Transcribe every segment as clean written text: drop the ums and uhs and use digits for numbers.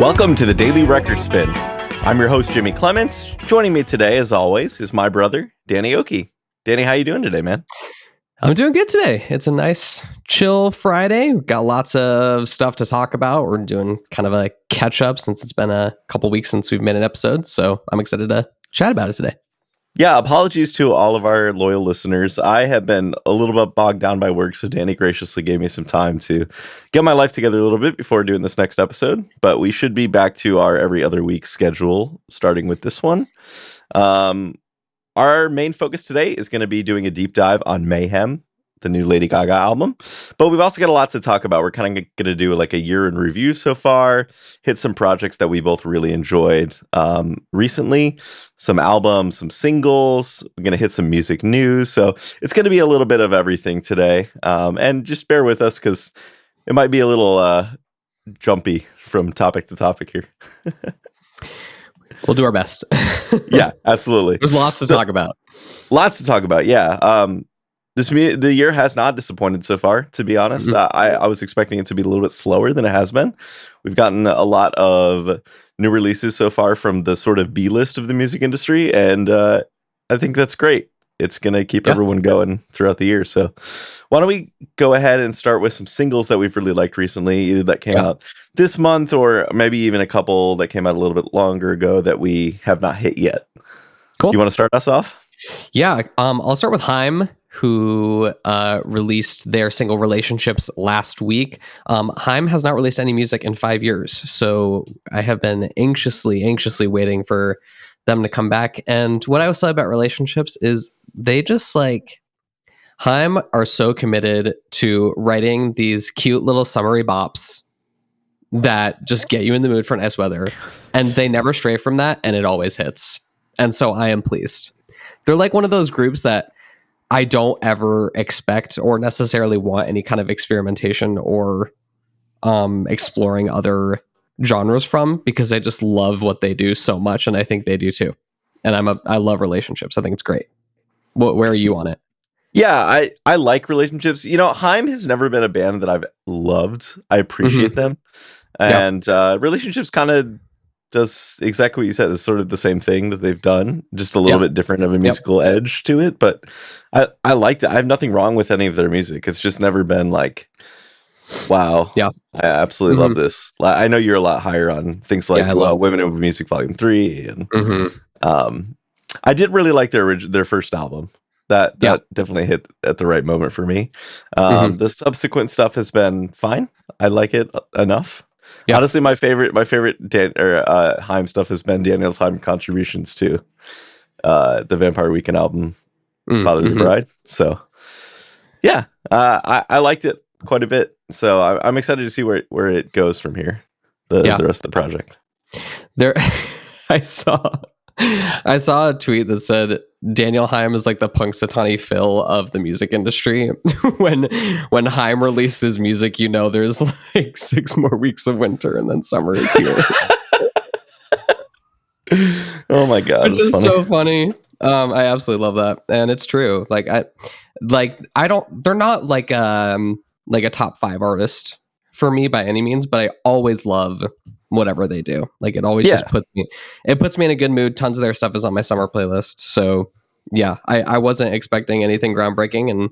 Welcome to the Daily Record Spin. I'm your host, Jimmy Clements. Joining me today, as always, is my brother, Danny Oki. Danny, how you doing today, man? I'm doing good today. It's a nice, chill Friday. We've got lots of stuff to talk about. We're doing kind of a catch-up since it's been a couple weeks since we've made an episode, so I'm excited to chat about it today. Yeah, apologies to all of our loyal listeners. I have been a little bit bogged down by work, so Danny graciously gave me some time to get my life together a little bit before doing this next episode. But we should be back to our every other week schedule, starting with this one. Our main focus today is going to be doing a deep dive on Mayhem, the new Lady Gaga album. But we've also got a lot to talk about. We're kind of going to do like a year in review so far, hit some projects that we both really enjoyed recently, some albums, some singles. We're going to hit some music news. So it's going to be a little bit of everything today. And just bear with us because it might be a little jumpy from topic to topic here. We'll do our best. Yeah, absolutely. There's lots to talk about. Lots to talk about, yeah. The year has not disappointed so far, to be honest. Mm-hmm. I was expecting it to be a little bit slower than it has been. We've gotten a lot of new releases so far from the sort of B list of the music industry, and I think that's great. It's going to keep everyone going throughout the year. So why don't we go ahead and start with some singles that we've really liked recently, either that came out this month or maybe even a couple that came out a little bit longer ago that we have not hit yet. Cool. You want to start us off? Yeah, I'll start with Haim, who released their single Relationships last week. Haim has not released any music in 5 years, so I have been anxiously waiting for them to come back. And what I was said about Relationships is they just Haim are so committed to writing these cute little summery bops that just get you in the mood for nice weather, and they never stray from that, and it always hits. And so I am pleased. They're like one of those groups that I don't ever expect or necessarily want any kind of experimentation or exploring other genres from, because I just love what they do so much, and I think they do too. And I love Relationships. I think it's great. Where are you on it? Yeah, I like Relationships. You know, Haim has never been a band that I've loved. I appreciate them. And Relationships kind of does exactly what you said. It's sort of the same thing that they've done, just a little bit different of a musical edge to it. But I liked it. I have nothing wrong with any of their music. It's just never been like, wow. Yeah, I absolutely love this. I know you're a lot higher on things like Women Over Music Volume 3. And I did really like their first album. That definitely hit at the right moment for me. The subsequent stuff has been fine. I like it enough. Yeah. Honestly, my favorite Haim stuff has been Daniel's Haim contributions to the Vampire Weekend album, Father of the Bride. So, yeah, I liked it quite a bit. So I'm excited to see where it goes from here. The rest of the project. I saw a tweet that said Daniel Haim is like the Punxsutawney Phil of the music industry. when Haim releases music, you know there's like 6 more weeks of winter and then summer is here. Oh my god, which is so funny. I absolutely love that, and it's true. They're not like a top 5 artist for me by any means, but I always love whatever they do. Like it always just puts me in a good mood. Tons of their stuff is on my summer playlist. So yeah, I wasn't expecting anything groundbreaking, and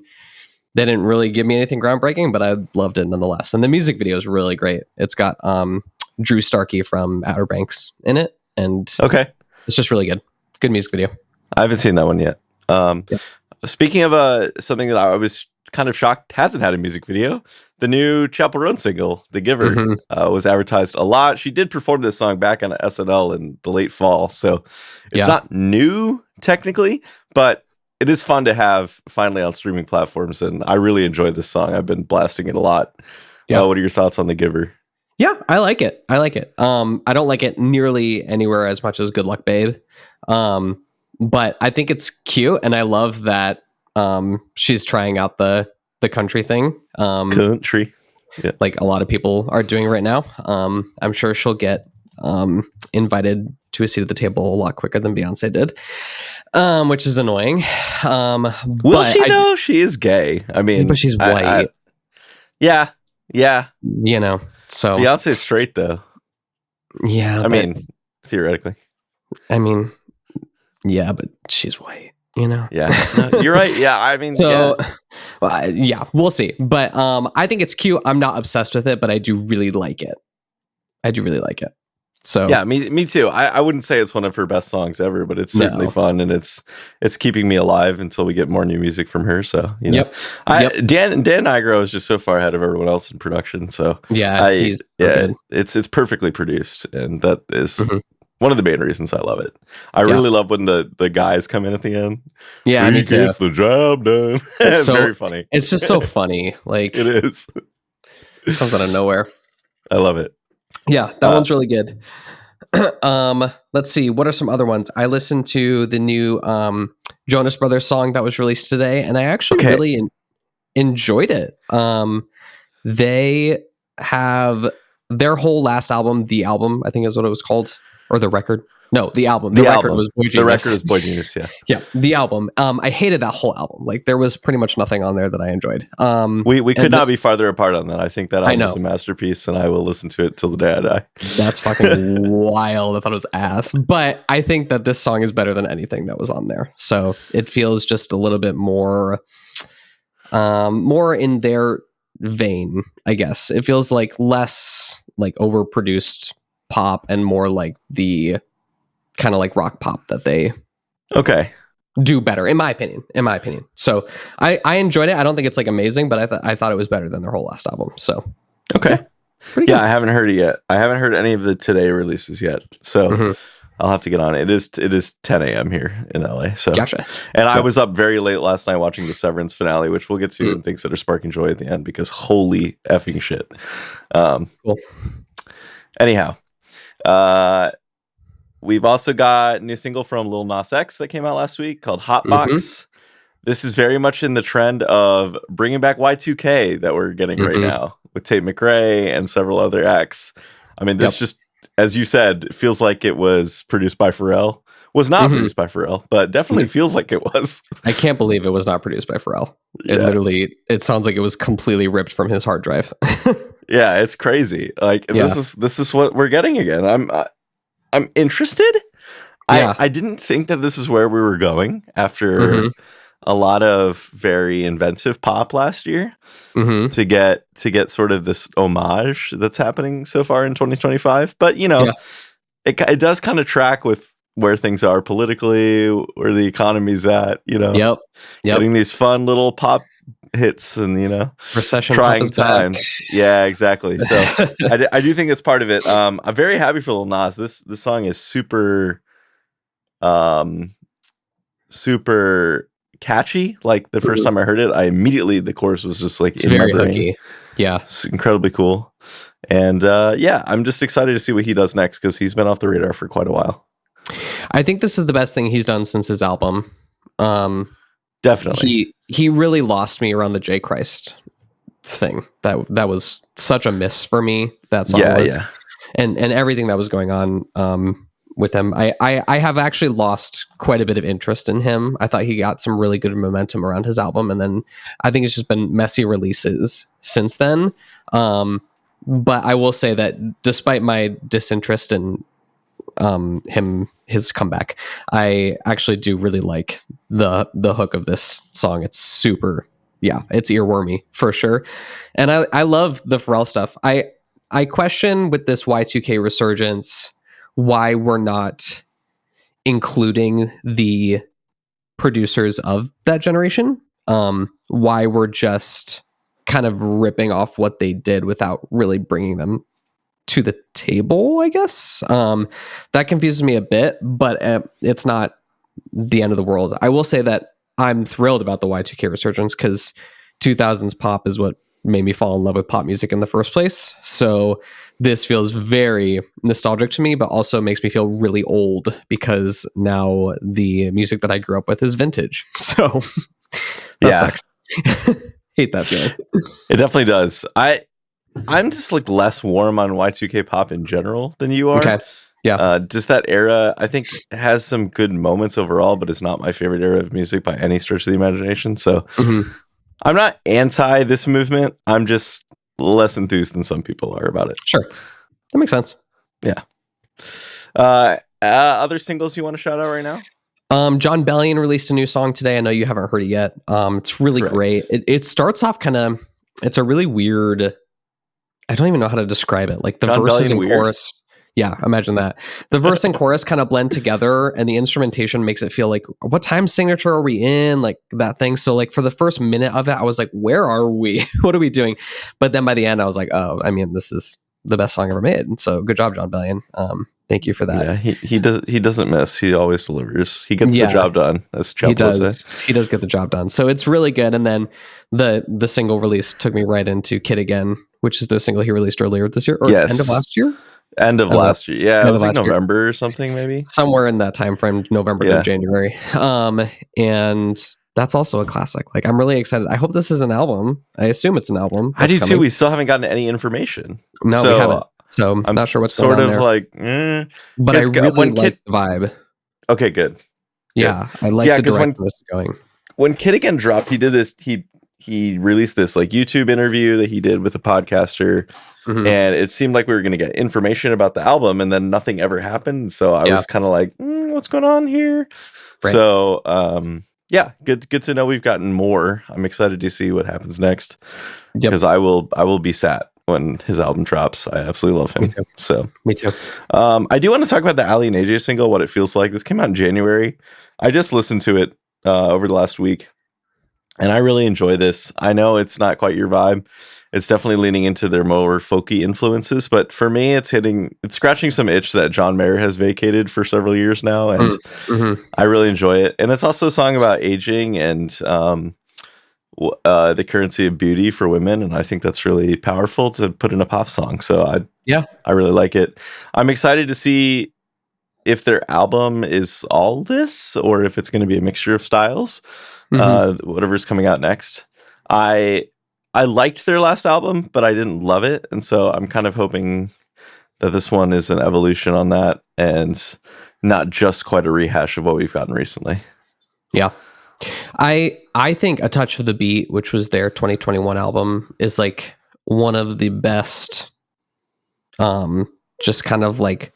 they didn't really give me anything groundbreaking, but I loved it nonetheless. And the music video is really great. It's got Drew Starkey from Outer Banks in it, and it's just really good. Good music video. I haven't seen that one yet. Speaking of something that I was kind of shocked hasn't had a music video, the new Chaperone single, The Giver, was advertised a lot. She did perform this song back on SNL in the late fall, so it's not new technically, but it is fun to have finally on streaming platforms, and I really enjoyed this song. I've been blasting it a lot. What are your thoughts on The Giver? Yeah, I like it. I don't like it nearly anywhere as much as Good Luck Babe, but I think it's cute, and I love that she's trying out the country thing. Country. Yeah. Like a lot of people are doing right now. I'm sure she'll get invited to a seat at the table a lot quicker than Beyonce did, which is annoying. Will she know she is gay? I mean, but she's white. Yeah. You know, so Beyonce's straight though. Yeah, I mean, theoretically. I mean, yeah, but she's white, you know? Yeah. No, you're right. Yeah. I mean, So, yeah. well, yeah, we'll see. But I think it's cute. I'm not obsessed with it, but I do really like it. I do really like it. So Yeah, me too. I wouldn't say it's one of her best songs ever, but it's certainly no. fun, and it's keeping me alive until we get more new music from her. So you know, Yep. Dan Nigro is just so far ahead of everyone else in production. So Yeah, he's so good. it's perfectly produced, and that is Mhm. one of the main reasons I love it. I really love when the guys come in at the end. Yeah, me too. Gets the job done. It's very funny. It's just so funny. Like It is. it comes out of nowhere. I love it. Yeah, that one's really good. Let's see. What are some other ones? I listened to the new Jonas Brothers song that was released today, and I actually really enjoyed it. They have their whole last album, the album, I think is what it was called, or the record. No, the album. The record was Boy Genius. The record is Boy Genius, yeah. Yeah, the album. I hated that whole album. Like there was pretty much nothing on there that I enjoyed. We could not be farther apart on that. I think that album is a masterpiece, and I will listen to it till the day I die. That's fucking wild. I thought it was ass. But I think that this song is better than anything that was on there. So it feels just a little bit more in their vein, I guess. It feels like less like overproduced pop and more like the kind of like rock pop that they do better, in my opinion. So I enjoyed it. I don't think it's like amazing, but I thought it was better than their whole last album. So pretty good. I haven't heard it yet. I haven't heard any of the today releases yet. So I'll have to get on it. It is 10 a.m. here in LA. So gotcha. And I was up very late last night watching the Severance finale, which we'll get to in things that are sparking joy at the end, because holy effing shit. Cool. Anyhow, we've also got a new single from Lil Nas X that came out last week called Hot Box. This is very much in the trend of bringing back Y2K that we're getting right now with Tate McRae and several other acts. I mean, this just, as you said, it feels like it was produced by Pharrell. Was not produced by Pharrell, but definitely feels like it was. I can't believe it was not produced by Pharrell. It sounds like it was completely ripped from his hard drive. Yeah, it's crazy. Like this is what we're getting again. I'm interested. I didn't think that this is where we were going after a lot of very inventive pop last year to get sort of this homage that's happening so far in 2025. But you know, it does kind of track with where things are politically, where the economy's at. You know, getting these fun little pop hits and, you know, recession trying times back. Yeah, exactly. So I do think it's part of it. I'm very happy for Lil Nas. This song is super catchy. Like the first time I heard it, the chorus was just like, it's in very my brain. Hooky. Yeah, it's incredibly cool. And I'm just excited to see what he does next, because he's been off the radar for quite a while. I think this is the best thing he's done since his album. Definitely. He really lost me around the J. Christ thing. That was such a miss for me. That song was. Yeah. And everything that was going on with him. I have actually lost quite a bit of interest in him. I thought he got some really good momentum around his album, and then I think it's just been messy releases since then. But I will say that despite my disinterest in his comeback, I actually do really like the hook of this song. It's super, it's earwormy for sure. And I love the Pharrell stuff. I question with this Y2K resurgence why we're not including the producers of that generation. Why we're just kind of ripping off what they did without really bringing them to the table, I guess. That confuses me a bit, but it's not the end of the world. I will say that I'm thrilled about the Y2K resurgence, because 2000s pop is what made me fall in love with pop music in the first place. So this feels very nostalgic to me, but also makes me feel really old, because now the music that I grew up with is vintage. So that sucks. Hate that feeling. It definitely does. I'm just like less warm on Y2K pop in general than you are. Okay. Yeah. Just that era, I think, has some good moments overall, but it's not my favorite era of music by any stretch of the imagination. So I'm not anti this movement. I'm just less enthused than some people are about it. Sure. That makes sense. Yeah. Other singles you want to shout out right now? John Bellion released a new song today. I know you haven't heard it yet. It's really Correct. great. It starts off kind of, it's a really weird, I don't even know how to describe it. Like the John verses Bellion and weird? chorus. Yeah, imagine that. The verse and chorus kind of blend together, and the instrumentation makes it feel like, what time signature are we in? Like that thing. So like for the first minute of it, I was like, where are we? What are we doing? But then by the end, I was like, oh, I mean, this is the best song ever made. And so good job, John Bellion. Thank you for that. Yeah, he doesn't miss. He always delivers. He gets the job done, as Chubb would say. He does get the job done. So it's really good. And then the single release took me right into Kid Again, which is the single he released earlier this year, or end of last year. End of last year. Yeah, it was like November or something, maybe. Somewhere in that time frame, November to January. And that's also a classic. Like, I'm really excited. I hope this is an album. I assume it's an album. I do too. We still haven't gotten any information. No, we haven't. So I'm not sure what's going on there. Like, but I really like the vibe. Okay, good. Yeah, I like the direction this is going. When Kid Again dropped, he did this. He released this like YouTube interview that he did with a podcaster, and it seemed like we were going to get information about the album, and then nothing ever happened. So I was kind of like, what's going on here? Right. So good to know we've gotten more. I'm excited to see what happens next, because I will be sat when his album drops. I absolutely love him. Me too. I do want to talk about the Ali and AJ single, What It Feels Like. This came out in January. I just listened to it over the last week, and I really enjoy this. I know it's not quite your vibe. It's definitely leaning into their more folky influences, but for me, it's scratching some itch that John Mayer has vacated for several years now, and I really enjoy it. And it's also a song about aging and the currency of beauty for women, and I think that's really powerful to put in a pop song. So I really like it. I'm excited to see if their album is all this, or if it's going to be a mixture of styles. Whatever's coming out next. I liked their last album, but I didn't love it, and so I'm kind of hoping that this one is an evolution on that, and not just quite a rehash of what we've gotten recently. Yeah. I think A Touch of the Beat, which was their 2021 album, is like one of the best, just kind of like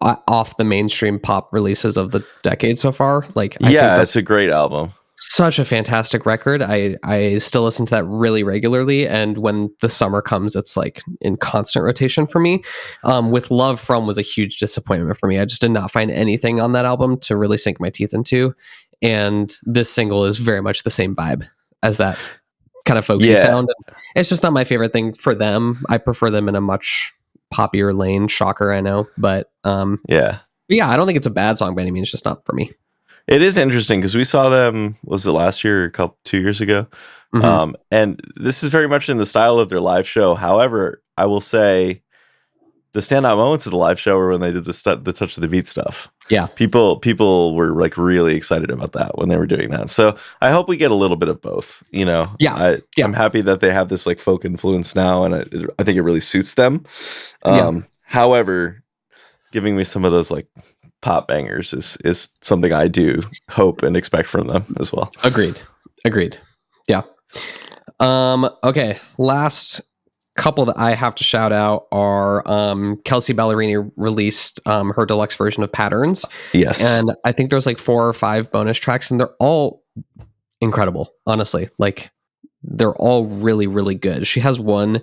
off the mainstream pop releases of the decade so far. Like, I think it's a great album. Such a fantastic record. I still listen to that really regularly, and when the summer comes, it's like in constant rotation for me. With Love From was a huge disappointment for me. I just did not find anything on that album to really sink my teeth into, and this single is very much the same vibe as that kind of folksy sound. It's just not my favorite thing for them. I prefer them in a much poppier lane. Shocker, I know, but I don't think it's a bad song by any means. It's just not for me. It is interesting because we saw them, was it last year or 2 years ago? And this is very much in the style of their live show. However, I will say the standout moments of the live show were when they did the Touch of the Beat stuff. Yeah. People were like really excited about that when they were doing that. So I hope we get a little bit of both, you know? I'm happy that they have this like folk influence now, and I think it really suits them. However, giving me some of those like pop bangers is something I do hope and expect from them as well. Agreed. Yeah. Okay. Last couple that I have to shout out are Kelsey Ballerini released her deluxe version of Patterns. Yes. And I think there's like 4 or 5 bonus tracks, and they're all incredible, honestly. Like, they're all really, really good. She has one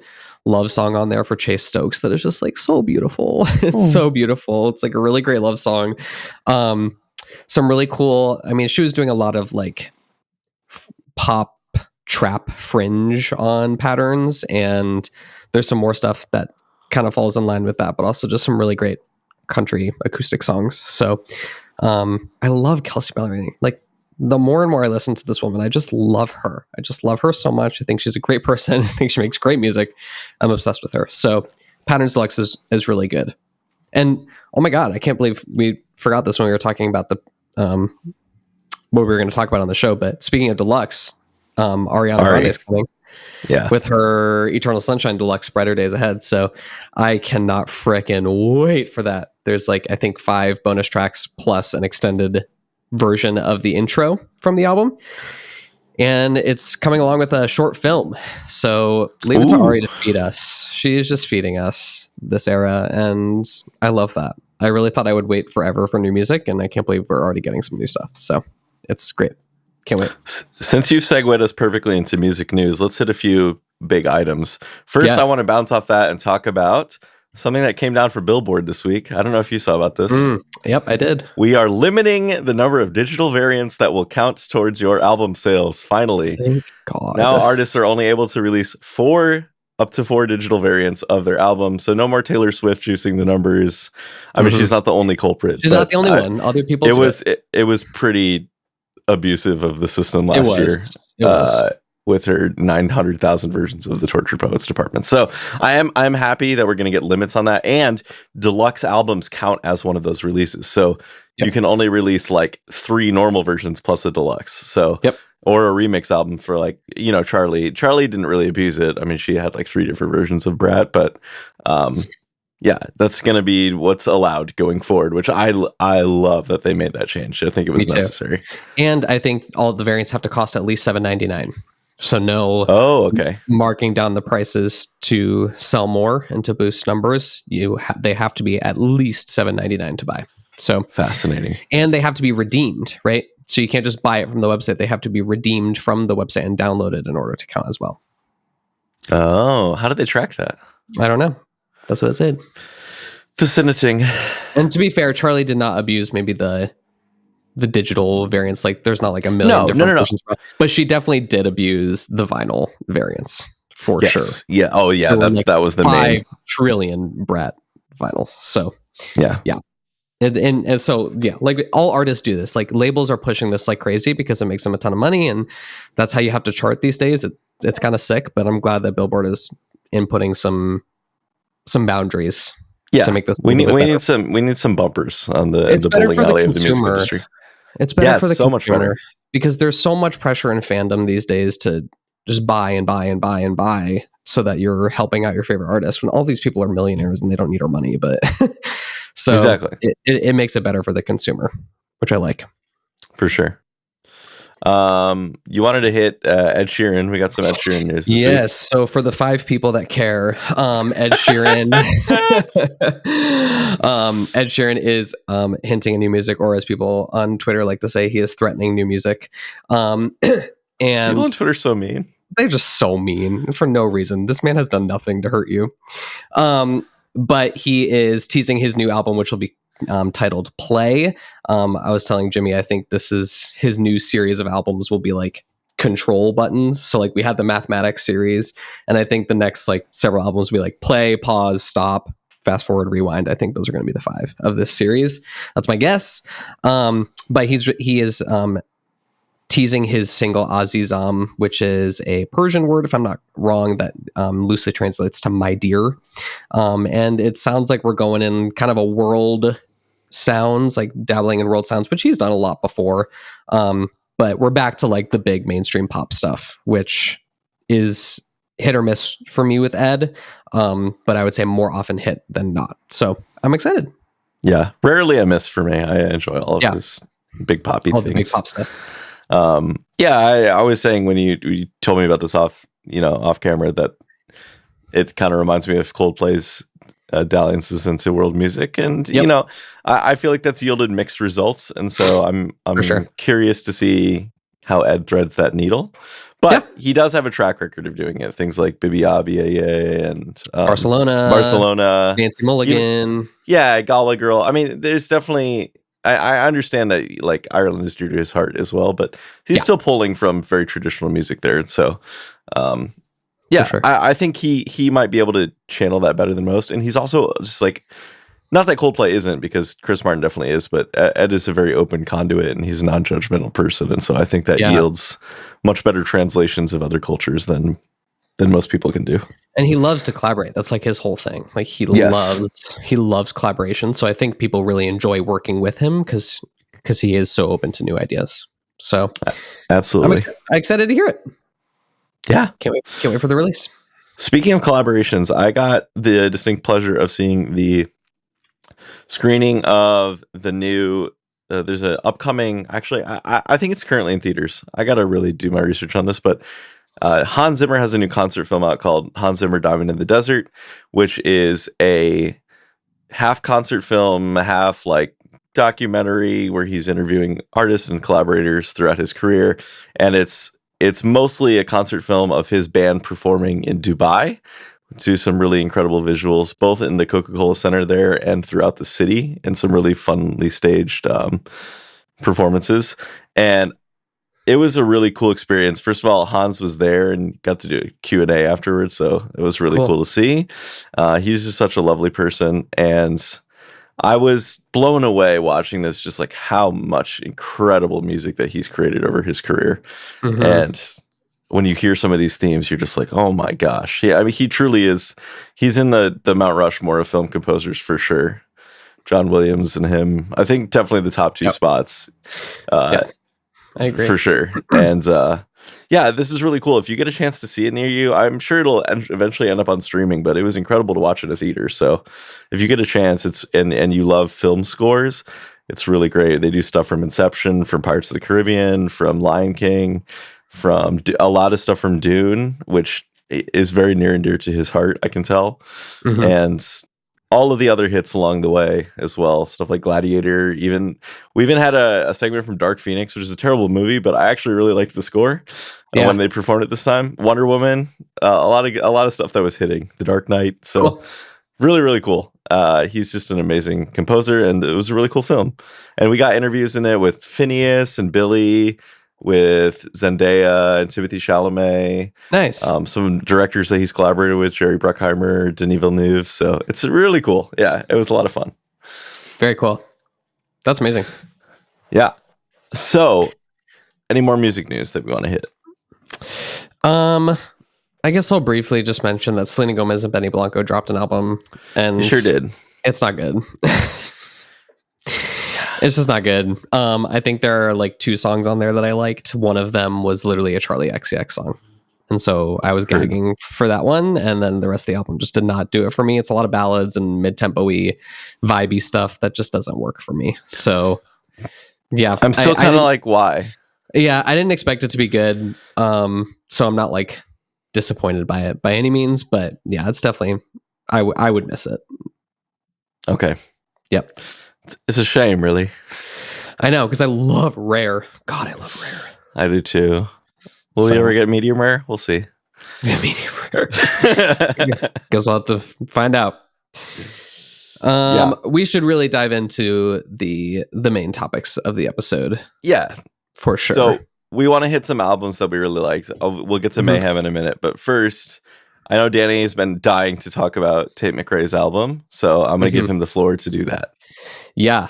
love song on there for Chase Stokes that is just like so beautiful. It's so beautiful. It's like a really great love song. Some really cool, I mean, she was doing a lot of like pop trap fringe on Patterns, and there's some more stuff that kind of falls in line with that, but also just some really great country acoustic songs. So I love Kelsey Ballerini. Like, the more and more I listen to this woman, I just love her. I just love her so much. I think she's a great person. I think she makes great music. I'm obsessed with her. So Patterns Deluxe is really good. And oh my God, I can't believe we forgot this when we were talking about the what we were going to talk about on the show. But speaking of Deluxe, Ariana Grande is coming with her Eternal Sunshine Deluxe, Brighter Days Ahead. So I cannot frickin' wait for that. There's like, I think 5 bonus tracks plus an extended version of the intro from the album, and it's coming along with a short film. So leave it to Ari to feed us. She is just feeding us this era, and I love that. I really thought I would wait forever for new music, and I can't believe we're already getting some new stuff. So it's great. Can't wait. Since you've segued us perfectly into music news, let's hit a few big items. First, I want to bounce off that and talk about something that came down for Billboard this week. I don't know if you saw about this. Yep, I did. We are limiting the number of digital variants that will count towards your album sales. Finally. Thank God. Now artists are only able to release up to four digital variants of their album. So no more Taylor Swift juicing the numbers. I mean, she's not the only culprit. She's not the only one. Other people it was pretty abusive of the system last year. It was. With her 900,000 versions of the Tortured Poets Department. So I'm happy that we're going to get limits on that. And deluxe albums count as one of those releases. So you can only release like 3 normal versions plus a deluxe. So, or a remix album for like, Charlie didn't really abuse it. I mean, she had like 3 different versions of Brat, but yeah, that's going to be what's allowed going forward, which I love that they made that change. I think it was necessary. And I think all the variants have to cost at least $7.99. So no marking down the prices to sell more and to boost numbers. They have to be at least $7.99 to buy. So fascinating. And they have to be redeemed, right? So you can't just buy it from the website. They have to be redeemed from the website and downloaded in order to count as well. Oh, how did they track that? I don't know. That's what it said. Fascinating. And to be fair, Charlie did not abuse maybe the digital variants. Like there's not like a million different versions, but she definitely did abuse the vinyl variants for sure. Yeah. Oh yeah. That was the 5 trillion Brat vinyls. So yeah. And so like all artists do this. Like labels are pushing this like crazy because it makes them a ton of money, and that's how you have to chart these days. It's kind of sick, but I'm glad that Billboard is inputting some boundaries. To make this we need some bumpers on the bowling alley of the music industry. It's better for the consumer, much better, because there's so much pressure in fandom these days to just buy and buy and buy and buy so that you're helping out your favorite artist when all these people are millionaires and they don't need our money. But so exactly, it makes it better for the consumer, which I like. For sure. You wanted to hit Ed Sheeran. We got some Ed Sheeran news this week. So for the 5 people that care, Ed Sheeran Ed Sheeran is hinting at new music, or as people on Twitter like to say, he is threatening new music. And people on Twitter are so mean. They're just so mean for no reason. This man has done nothing to hurt you. But he is teasing his new album, which will be titled Play. I was telling Jimmy, I think this is his new series of albums will be like control buttons. So like we had the Mathematics series, and I think the next like several albums will be like play, pause, stop, fast forward, rewind. I think those are going to be the 5 of this series. That's my guess. But he is teasing his single Azizam, which is a Persian word, if I'm not wrong, that loosely translates to my dear. And it sounds like we're going in kind of a world sounds, like dabbling in world sounds, which he's done a lot before. But we're back to like the big mainstream pop stuff, which is hit or miss for me with Ed. But I would say more often hit than not. So I'm excited. Yeah. Rarely a miss for me. I enjoy all of this big poppy things. The big pop stuff. I was saying when you told me about this off camera that it kind of reminds me of Coldplay's dalliances into world music, and I feel like that's yielded mixed results, and so I'm curious to see how Ed threads that needle. But he does have a track record of doing it. Things like Bibi Abia and Barcelona, Nancy Mulligan, Gala Girl. I mean, there's definitely. I understand that like Ireland is dear to his heart as well, but he's still pulling from very traditional music there. And so, I think he might be able to channel that better than most. And he's also just like, not that Coldplay isn't, because Chris Martin definitely is, but Ed is a very open conduit and he's a non-judgmental person. And so I think that yields much better translations of other cultures than most people can do. And he loves to collaborate. That's like his whole thing. Like he loves collaboration. So I think people really enjoy working with him because he is so open to new ideas. So absolutely. I'm excited to hear it. Yeah. Can't wait for the release. Speaking of collaborations, I got the distinct pleasure of seeing the screening of the new there's an upcoming, actually, I think it's currently in theaters. I got to really do my research on this, but Hans Zimmer has a new concert film out called Hans Zimmer Diamond in the Desert, which is a half concert film, half like documentary where he's interviewing artists and collaborators throughout his career, and it's mostly a concert film of his band performing in Dubai to some really incredible visuals, both in the Coca-Cola Center there and throughout the city, and some really funnily staged performances. And it was a really cool experience. First of all, Hans was there and got to do a Q&A afterwards, so it was really cool to see. He's just such a lovely person, and I was blown away watching this, just like how much incredible music that he's created over his career. Mm-hmm. And when you hear some of these themes, you're just like, oh my gosh. Yeah, I mean, he truly is. He's in the Mount Rushmore of film composers for sure. John Williams and him, I think definitely the top two spots. I agree. For sure. And yeah, this is really cool. If you get a chance to see it near you, I'm sure it'll eventually end up on streaming, but it was incredible to watch at a theater. So if you get a chance, and you love film scores, it's really great. They do stuff from Inception, from Pirates of the Caribbean, from Lion King, from a lot of stuff from Dune, which is very near and dear to his heart, I can tell. Mm-hmm. And all of the other hits along the way as well. Stuff like Gladiator. We even had a segment from Dark Phoenix, which is a terrible movie, but I actually really liked the score when they performed it this time. Wonder Woman, a lot of stuff that was hitting. The Dark Knight. So really, really cool. He's just an amazing composer, and it was a really cool film. And we got interviews in it with Phineas and Billy, with Zendaya and Timothée Chalamet. Nice. Some directors that he's collaborated with, Jerry Bruckheimer, Denis Villeneuve. So it's really cool. Yeah, it was a lot of fun. Very cool. That's amazing. Yeah. So, any more music news that we want to hit? I guess I'll briefly just mention that Selena Gomez and Benny Blanco dropped an album, and you sure did. It's not good. It's just not good. I think there are like 2 songs on there that I liked. One of them was literally a Charlie XCX song. And so I was gagging for that one. And then the rest of the album just did not do it for me. It's a lot of ballads and mid-tempo-y, vibey stuff that just doesn't work for me. So yeah. I'm still kind of like, why? Yeah, I didn't expect it to be good. So I'm not like disappointed by it by any means. But yeah, it's definitely, I would miss it. Okay. Yep. It's a shame, really. I know, because I love Rare. God, I love Rare. I do too. Will we ever get medium rare? We'll see. Yeah, medium rare. Guess we'll have to find out. We should really dive into the main topics of the episode. Yeah, for sure. So we want to hit some albums that we really liked. We'll get to Mayhem in a minute, but first, I know Danny has been dying to talk about Tate McRae's album, so I'm going to give him the floor to do that. Yeah.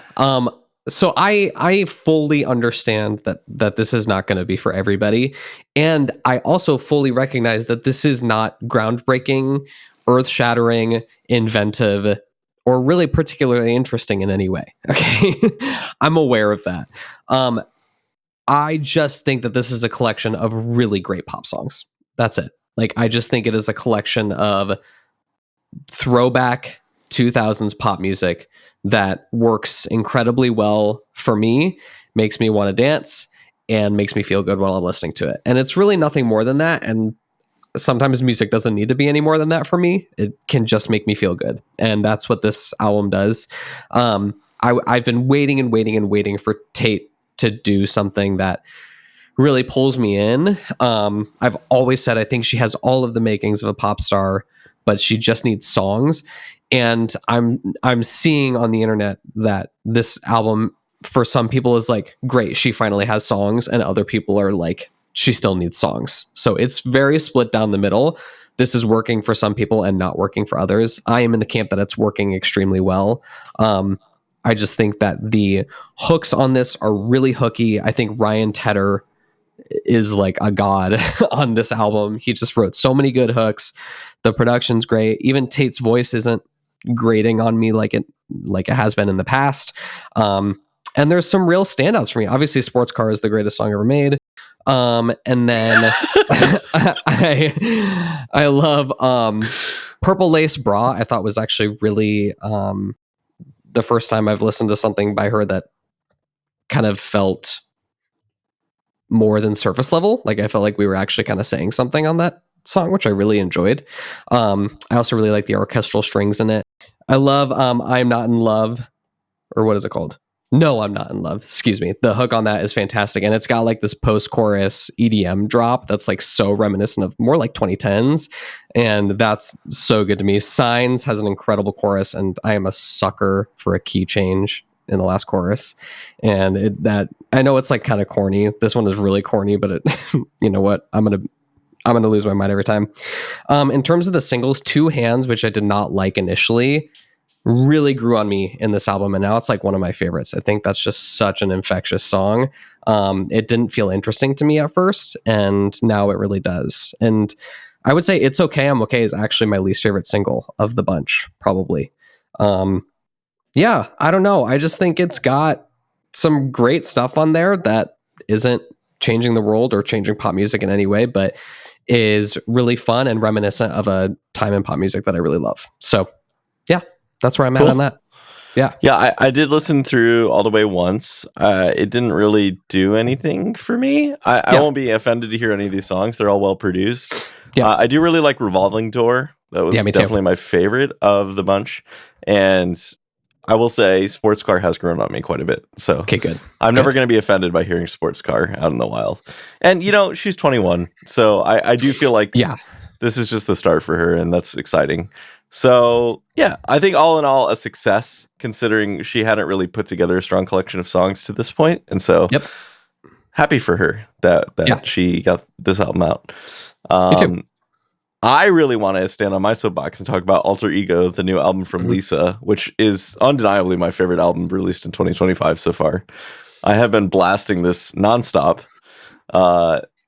So I fully understand that this is not going to be for everybody. And I also fully recognize that this is not groundbreaking, earth-shattering, inventive, or really particularly interesting in any way. Okay. I'm aware of that. I just think that this is a collection of really great pop songs. That's it. Like, I just think it is a collection of throwback 2000s pop music that works incredibly well for me, makes me want to dance, and makes me feel good while I'm listening to it. And it's really nothing more than that. And sometimes music doesn't need to be any more than that for me. It can just make me feel good. And that's what this album does. I've been waiting and waiting and waiting for Tate to do something that really pulls me in. I've always said I think she has all of the makings of a pop star, but she just needs songs. And I'm seeing on the internet that this album for some people is like, great, she finally has songs, and other people are like, she still needs songs. So it's very split down the middle. This is working for some people and not working for others. I am in the camp that it's working extremely well. I just think that the hooks on this are really hooky. I think Ryan Tedder is like a god on this album. He just wrote so many good hooks. The production's great. Even Tate's voice isn't grating on me like it has been in the past. And there's some real standouts for me. Obviously, Sports Car is the greatest song ever made. And then I love Purple Lace Bra. I thought was actually really the first time I've listened to something by her that kind of felt more than surface level. Like, I felt like we were actually kind of saying something on that song, which I really enjoyed. I also really like the orchestral strings in it. I love I'm Not in Love, or what is it called? No, I'm Not in Love. Excuse me. The hook on that is fantastic. And it's got like this post-chorus EDM drop that's like so reminiscent of more like 2010s. And that's so good to me. Signs has an incredible chorus, and I am a sucker for a key change in the last chorus. And that I know it's like kind of corny. This one is really corny, but it, you know what? I'm gonna lose my mind every time. In terms of the singles, Two Hands, which I did not like initially, really grew on me in this album, and now it's like one of my favorites. I think that's just such an infectious song. It didn't feel interesting to me at first, and now it really does. And I would say It's Okay, I'm Okay is actually my least favorite single of the bunch, probably. Yeah, I don't know. I just think it's got some great stuff on there that isn't changing the world or changing pop music in any way, but is really fun and reminiscent of a time in pop music that I really love. So yeah, that's where I'm at on that. Yeah, I did listen through all the way once. It didn't really do anything for me. I won't be offended to hear any of these songs. They're all well produced. Yeah. I do really like Revolving Door. That was definitely my favorite of the bunch. And I will say Sports Car has grown on me quite a bit. So okay, good. I'm never going to be offended by hearing Sports Car out in the wild. And, you know, she's 21. So I do feel like this is just the start for her, and that's exciting. So, yeah, I think all in all, a success, considering she hadn't really put together a strong collection of songs to this point. And so happy for her that she got this album out. Me too. I really want to stand on my soapbox and talk about Alter Ego, the new album from Lisa, which is undeniably my favorite album released in 2025 so far. I have been blasting this nonstop.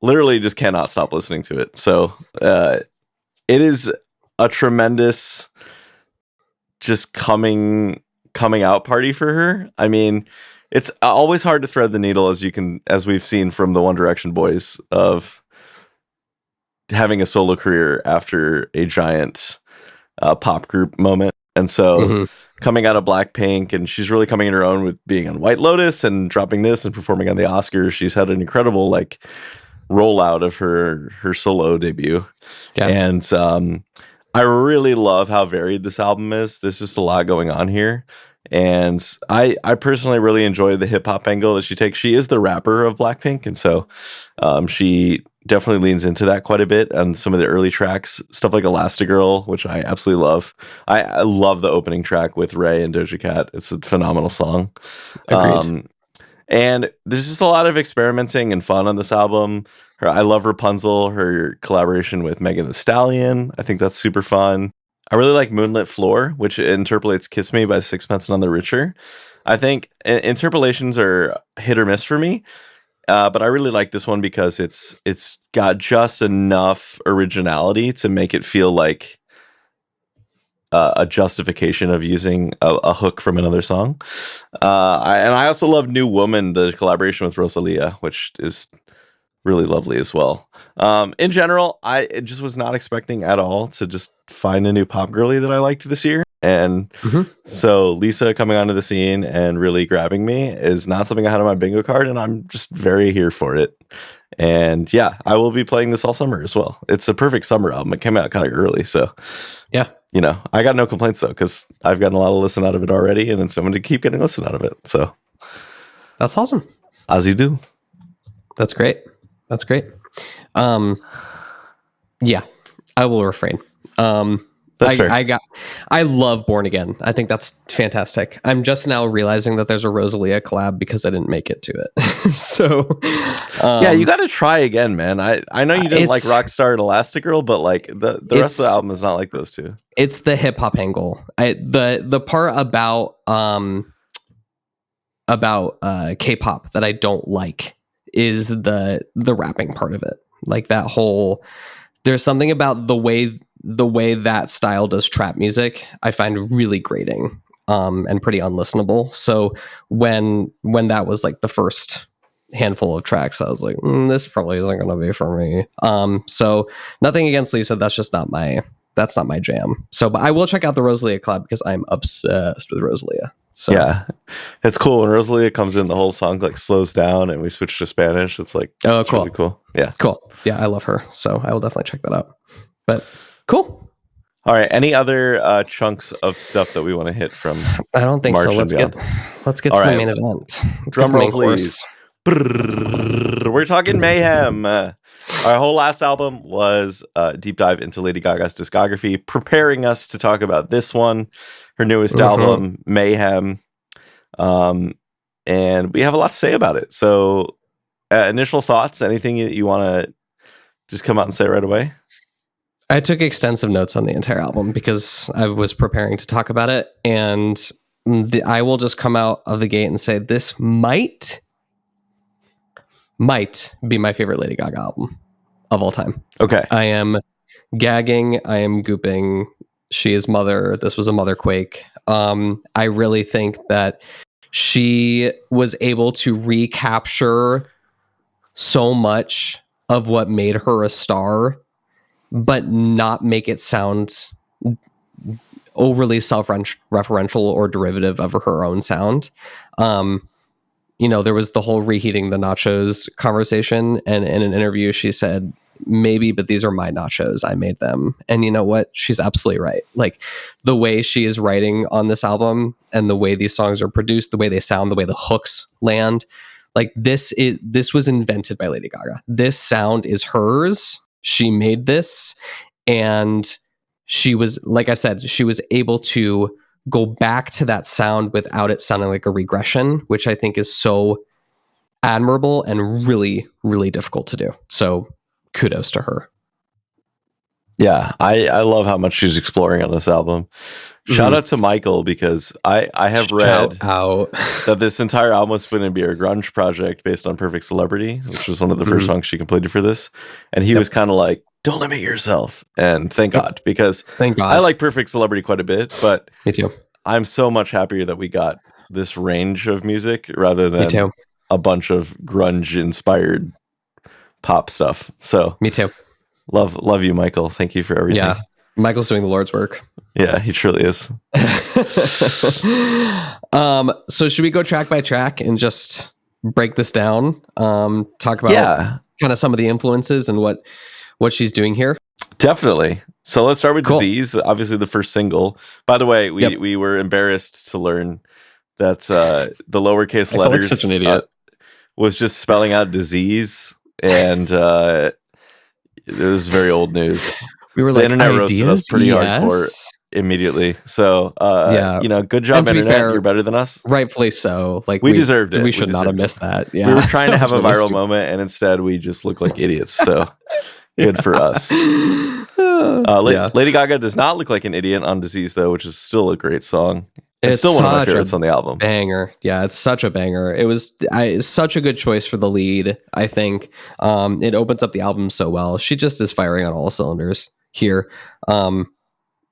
Literally just cannot stop listening to it. So it is a tremendous just coming out party for her. I mean, it's always hard to thread the needle, as we've seen from the One Direction boys, of having a solo career after a giant pop group moment. And so coming out of Blackpink, and she's really coming in her own with being on White Lotus and dropping this and performing on the Oscars. She's had an incredible like rollout of her solo debut. Yeah. And I really love how varied this album is. There's just a lot going on here. And I personally really enjoy the hip hop angle that she takes. She is the rapper of Blackpink, and so she definitely leans into that quite a bit on some of the early tracks, stuff like Elastigirl, which I absolutely love. I love the opening track with Ray and Doja Cat. It's a phenomenal song. Agreed. And there's just a lot of experimenting and fun on this album. I love Rapunzel, her collaboration with Megan Thee Stallion. I think that's super fun. I really like Moonlit Floor, which interpolates Kiss Me by Sixpence None the Richer. I think interpolations are hit or miss for me. But I really like this one because it's got just enough originality to make it feel like a justification of using a hook from another song. And I also love New Woman, the collaboration with Rosalia, which is really lovely as well. In general, I just was not expecting at all to just find a new pop girly that I liked this year. And so Lisa coming onto the scene and really grabbing me is not something I had on my bingo card, and I'm just very here for it. And yeah, I will be playing this all summer as well. It's a perfect summer album. It came out kind of early, so yeah, you know, I got no complaints though, because I've gotten a lot of listen out of it already, and it's going to keep getting listen out of it. So that's awesome. As you do. That's great. That's great. Yeah, I will refrain. That's fair. I love Born Again. I think that's fantastic. I'm just now realizing that there's a Rosalia collab because I didn't make it to it. So yeah, you got to try again, man. I know you didn't like Rockstar and Elastigirl, but like the rest of the album is not like those two. It's the hip hop angle. The part about K-pop that I don't like is the rapping part of it. Like that whole, there's something about the way that style does trap music I find really grating and pretty unlistenable. So when that was like the first handful of tracks, I was like, this probably isn't going to be for me. So nothing against Lisa, that's not my jam. So, but I will check out the Rosalia collab because I'm obsessed with Rosalia. So yeah, it's cool when Rosalia comes in. The whole song like slows down, and we switch to Spanish. It's like, oh, it's cool, really cool. Yeah, cool. Yeah, I love her, so I will definitely check that out. But cool. All right. Any other chunks of stuff that we want to hit from? I don't think March so. and Let's beyond? get All to the right. main event. Let's Drum get to the roll, main course. please. We're talking Mayhem. Our whole last album was a deep dive into Lady Gaga's discography, preparing us to talk about this one, her newest album, Mayhem. And we have a lot to say about it. So, initial thoughts, anything you want to just come out and say right away? I took extensive notes on the entire album because I was preparing to talk about it. And I will just come out of the gate and say this might be my favorite Lady Gaga album of all time. Okay. I am gagging. I am gooping. She is mother. This was a mother quake. I really think that she was able to recapture so much of what made her a star, but not make it sound overly self-referential or derivative of her own sound. There was the whole reheating the nachos conversation, and in an interview she said, maybe, but these are my nachos. I made them. And you know what? She's absolutely right. Like the way she is writing on this album and the way these songs are produced, the way they sound, the way the hooks land, like this was invented by Lady Gaga. This sound is hers. She made this, and she was, like I said, she was able to go back to that sound without it sounding like a regression, which I think is so admirable and really, really difficult to do. So kudos to her. Yeah, I love how much she's exploring on this album. Shout out to Michael, because I have read that this entire album was going to be a grunge project based on Perfect Celebrity, which was one of the first songs she completed for this. And he was kind of like, don't limit yourself. And thank God, because I like Perfect Celebrity quite a bit, but me too. I'm so much happier that we got this range of music rather than a bunch of grunge inspired pop stuff. So me too. Love you, Michael. Thank you for everything. Yeah, Michael's doing the Lord's work. Yeah, he truly is. So should we go track by track and just break this down? Talk about kind of some of the influences and what she's doing here. Definitely. So let's start with Disease, obviously the first single. By the way, we were embarrassed to learn that the lowercase letters like such an idiot. Was just spelling out disease, and it was very old news. We were the like, internet roasted us pretty hardcore immediately. So good job, internet. Fair, you're better than us. Rightfully so. Like we deserved it. We should not have missed that. Yeah. We were trying to have a viral moment, and instead we just look like idiots. So good for us. Lady Gaga does not look like an idiot on Disease, though, which is still a great song. It's still one of my favorites on the album. Banger. Yeah, it's such a banger. It was such a good choice for the lead, I think. It opens up the album so well. She just is firing on all cylinders here. And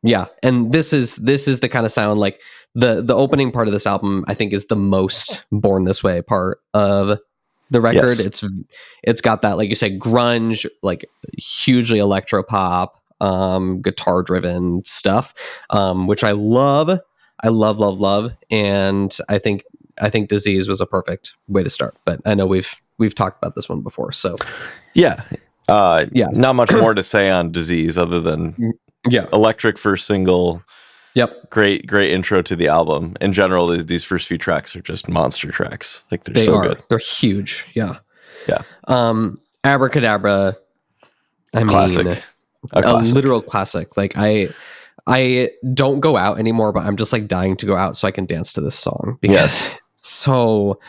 this is the kind of sound, like the opening part of this album, I think, is the most Born This Way part of the record. Yes. It's got that, like you said, grunge, like hugely electro pop, guitar driven stuff, which I love. I love, and I think Disease was a perfect way to start. But I know we've talked about this one before, so not much more to say on Disease other than electric first single. Yep, great intro to the album. In general, these first few tracks are just monster tracks. Like they are good. They're huge. Yeah. Classic. Abracadabra. A literal classic. Like I don't go out anymore, but I'm just like dying to go out so I can dance to this song, because so,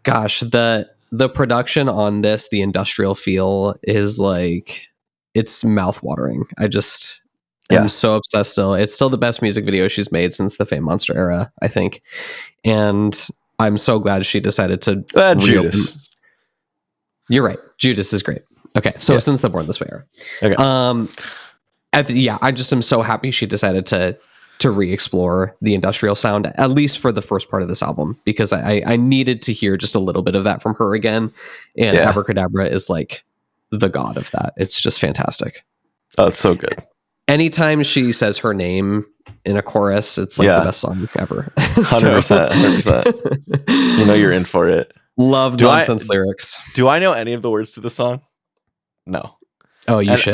gosh, the production on this, the industrial feel is like, it's mouthwatering. I just am so obsessed still. It's still the best music video she's made since the Fame Monster era, I think. And I'm so glad she decided to Judas. You're right. Judas is great. Okay. So since the Born This Way era. Okay. I just am so happy she decided to re-explore the industrial sound, at least for the first part of this album, because I needed to hear just a little bit of that from her again. And Abracadabra is like the god of that. It's just fantastic. Oh, it's so good. Anytime she says her name in a chorus, it's like the best song ever. 100%. You know you're in for it. Love nonsense lyrics. Do I know any of the words to the song? No. Oh, you should.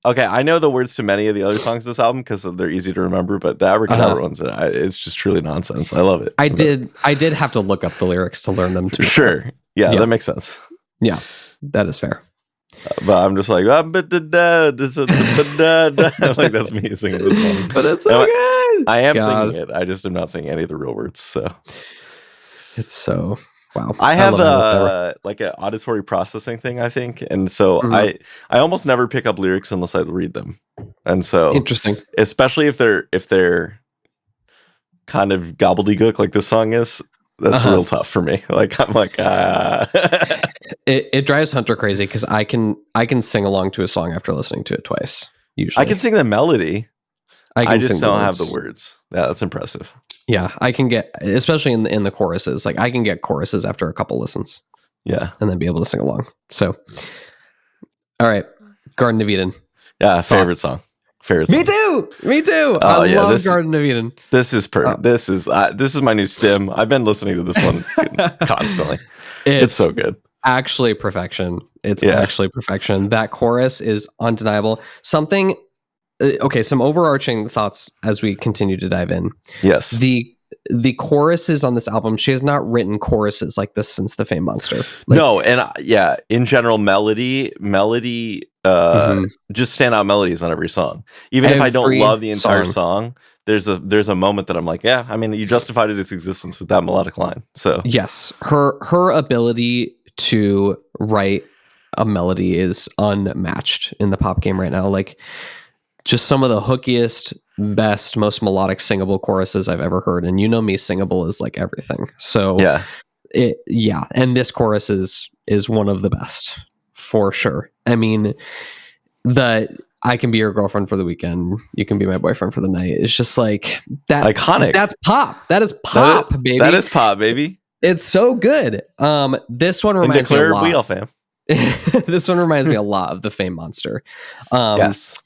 okay, I know the words to many of the other songs of this album because they're easy to remember, but the Abracadabra ones, it's just truly nonsense. I love it. I did have to look up the lyrics to learn them, to be Sure. fair. Yeah, that makes sense. Yeah, that is fair. But I'm just like, like that's me singing this song. But it's so good. I am singing it. I just am not singing any of the real words. So it's so wow. I have like an auditory processing thing, I think, and so I almost never pick up lyrics unless I read them, and so interesting, especially if they're kind of gobbledygook like this song is. That's real tough for me. Like I'm like, It drives Hunter crazy because I can sing along to a song after listening to it twice. Usually, I can sing the melody. I just don't have the words. Yeah, that's impressive. Yeah, I can get, especially in the choruses. Like I can get choruses after a couple listens. Yeah, and then be able to sing along. So, all right, Garden of Eden. Yeah, favorite song. Me too. I love Garden of Eden. This is this is my new stim. I've been listening to this one constantly. It's so good. Actually perfection. It's actually perfection. That chorus is undeniable. Something some overarching thoughts as we continue to dive in. Yes. The choruses on this album, she has not written choruses like this since The Fame Monster. No, and in general melody just stand out melodies on every song. Even if I don't love the entire song, there's a moment that I'm like, yeah, I mean, you justified its existence with that melodic line. So yes, her ability to write a melody is unmatched in the pop game right now. Like just some of the hookiest, best, most melodic singable choruses I've ever heard. And you know me, singable is like everything. So and this chorus is one of the best for sure. I mean, I can be your girlfriend for the weekend, you can be my boyfriend for the night. It's just like that. Iconic. That's pop. That is pop, baby. That is pop, baby. It's so good. This one reminds me a lot. Wheel fam. This one reminds me a lot of The Fame Monster. Yes.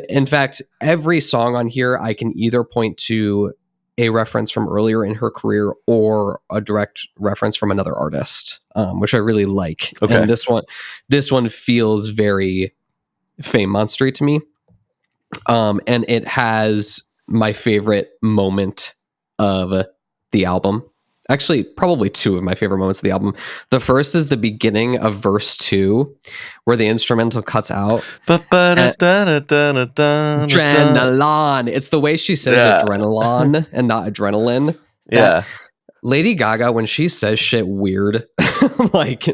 In fact, every song on here, I can either point to a reference from earlier in her career or a direct reference from another artist, which I really like. Okay. And this one feels very Fame Monster to me. And it has my favorite moment of the album. Actually, probably two of my favorite moments of the album. The first is the beginning of verse 2, where the instrumental cuts out. Adrenaline. It's the way she says adrenaline and not adrenaline. Yeah. Lady Gaga, when she says shit weird, like,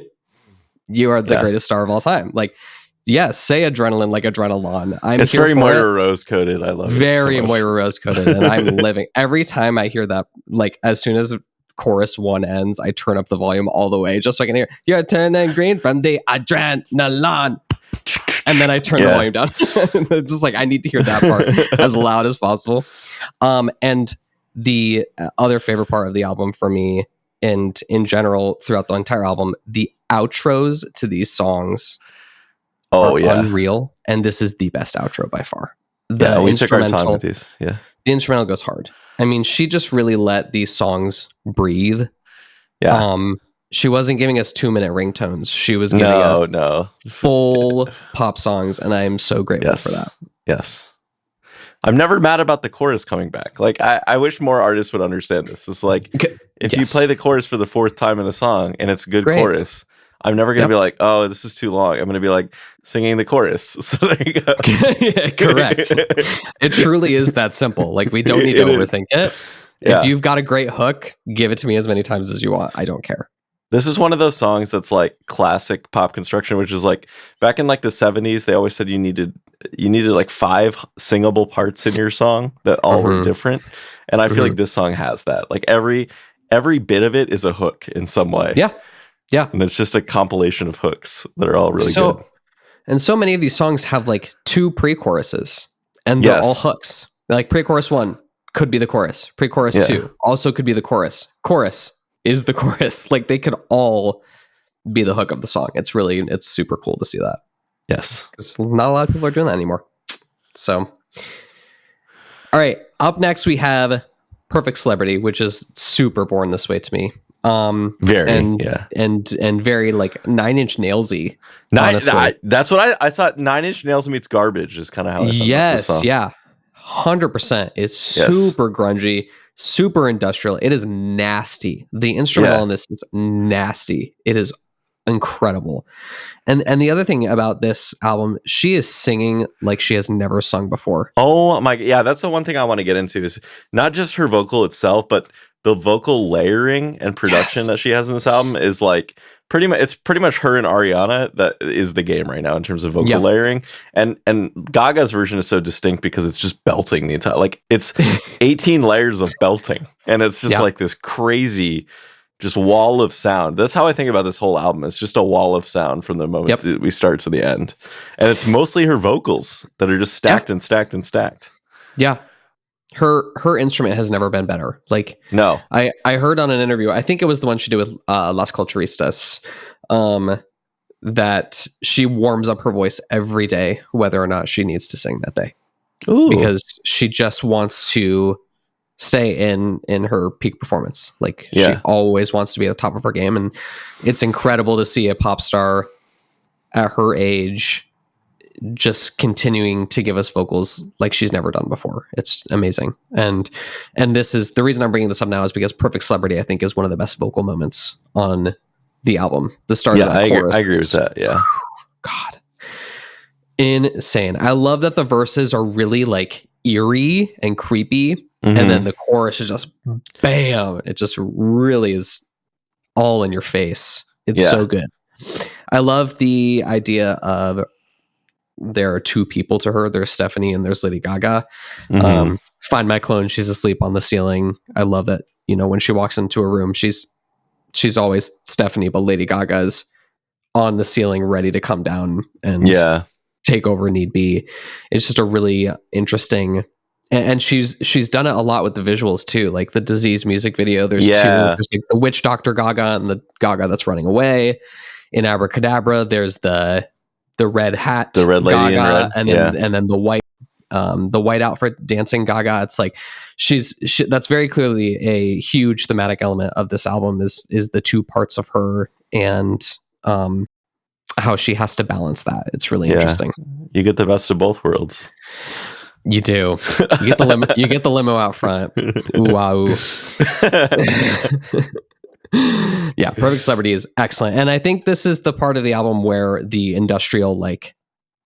you are the greatest star of all time. Like, yes, say adrenaline like adrenaline. It's very Moira Rose coded. I love it. Very Moira Rose coded. And I'm living. Every time I hear that, like, as soon as chorus 1 ends, I turn up the volume all the way just so I can hear you're turning green from the adrenaline, and then I turn the volume down. It's just like I need to hear that part as loud as possible. And the other favorite part of the album for me, and in general throughout the entire album, the outros to these songs are unreal, and this is the best outro by far. We took our time with these. Yeah, the instrumental goes hard. I mean, she just really let these songs breathe. Yeah. She wasn't giving us 2-minute ringtones. She was giving us full pop songs, and I am so grateful for that. Yes. I'm never mad about the chorus coming back. Like, I wish more artists would understand this. It's like, if you play the chorus for the 4th time in a song and it's a good chorus, I'm never going to be like, oh, this is too long. I'm going to be like singing the chorus. So there you go. Correct. It truly is that simple. Like, we don't need to overthink it. If you've got a great hook, give it to me as many times as you want. I don't care. This is one of those songs that's like classic pop construction, which is like back in like the 70s, they always said you needed like 5 singable parts in your song that all were different. And I feel like this song has that. Like every bit of it is a hook in some way. Yeah. Yeah. And it's just a compilation of hooks that are all really good. And so many of these songs have like 2 pre-choruses, and they're all hooks. Like pre-chorus 1 could be the chorus. Pre-chorus 2 also could be the chorus. Chorus is the chorus. Like they could all be the hook of the song. It's super cool to see that. Yes. Because not a lot of people are doing that anymore. So, all right. Up next, we have Perfect Celebrity, which is super born this way to me. Very, and yeah. and very like Nine Inch Nailsy. Nine, Honestly, that's what I thought. Nine Inch Nails meets Garbage is kind of how I felt about this yes, song. yeah, 100%. It's Yes. super grungy, super industrial. It is nasty. The instrumental Yeah. in this is nasty. It is incredible. And the other thing about this album, she is singing like she has never sung before. Oh my, yeah, that's the one thing I want to get into is not just her vocal itself, but the vocal layering and production Yes. that she has in this album is like pretty much, it's pretty much her and Ariana that is the game right now in terms of vocal Yep. layering. And Gaga's version is so distinct because it's just belting the entire, like it's 18 layers of belting, and it's just Yeah. like this crazy just wall of sound. That's how I think about this whole album. It's just a wall of sound from the moment we start to the end. And it's mostly her vocals that are just stacked and stacked and stacked. Yeah. Her instrument has never been better. Like, no, I heard on an interview, I think it was the one she did with Las Culturistas, that she warms up her voice every day, whether or not she needs to sing that day. Ooh. Because she just wants to stay in her peak performance. Like she always wants to be at the top of her game, and it's incredible to see a pop star at her age just continuing to give us vocals like she's never done before. It's amazing. And this is the reason I'm bringing this up now is because Perfect Celebrity, I think, is one of the best vocal moments on the album. The start of that chorus. I agree with that. Yeah. God. Insane. I love that the verses are really like eerie and creepy. And then the chorus is just bam. It just really is all in your face. It's so good. I love the idea of there are two people to her. There's Stephanie and there's Lady Gaga. Find my clone. She's asleep on the ceiling. I love that. You know, when she walks into a room, she's always Stephanie, but Lady Gaga is on the ceiling ready to come down and take over need be. It's just a really interesting. And she's done it a lot with the visuals too, like the Disease music video. There's two. There's like the witch doctor Gaga and the Gaga that's running away. In Abracadabra, there's the red hat, the red lady Gaga, in red, and then the white outfit dancing Gaga. It's like that's very clearly a huge thematic element of this album is the two parts of her and how she has to balance that. It's really interesting. You get the best of both worlds. You do. You get the limo. You get the limo out front. Ooh, wow. Yeah, Perfect Celebrity is excellent, and I think this is the part of the album where the industrial, like,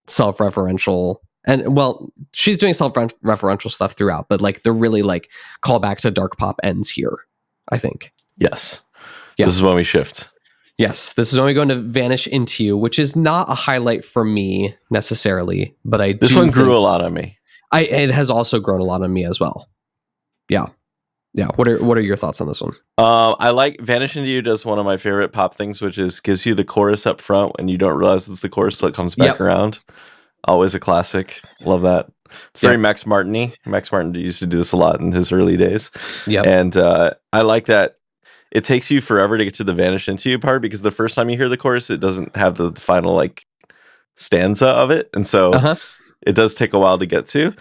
self-referential, and well, she's doing self-referential stuff throughout, but like the really like callback to dark pop ends here. I think. Yes. This is when we shift. Yes, this is when we go into Vanish Into You, which is not a highlight for me necessarily, but this one grew a lot on me. It has also grown a lot on me as well. Yeah. What are your thoughts on this one? I like Vanish Into You does one of my favorite pop things, which is gives you the chorus up front and you don't realize it's the chorus till it comes back around. Always a classic. Love that. It's very Max Martin-y. Max Martin used to do this a lot in his early days. Yeah. And I like that it takes you forever to get to the Vanish Into You part because the first time you hear the chorus, it doesn't have the final like stanza of it. And so it does take a while to get to.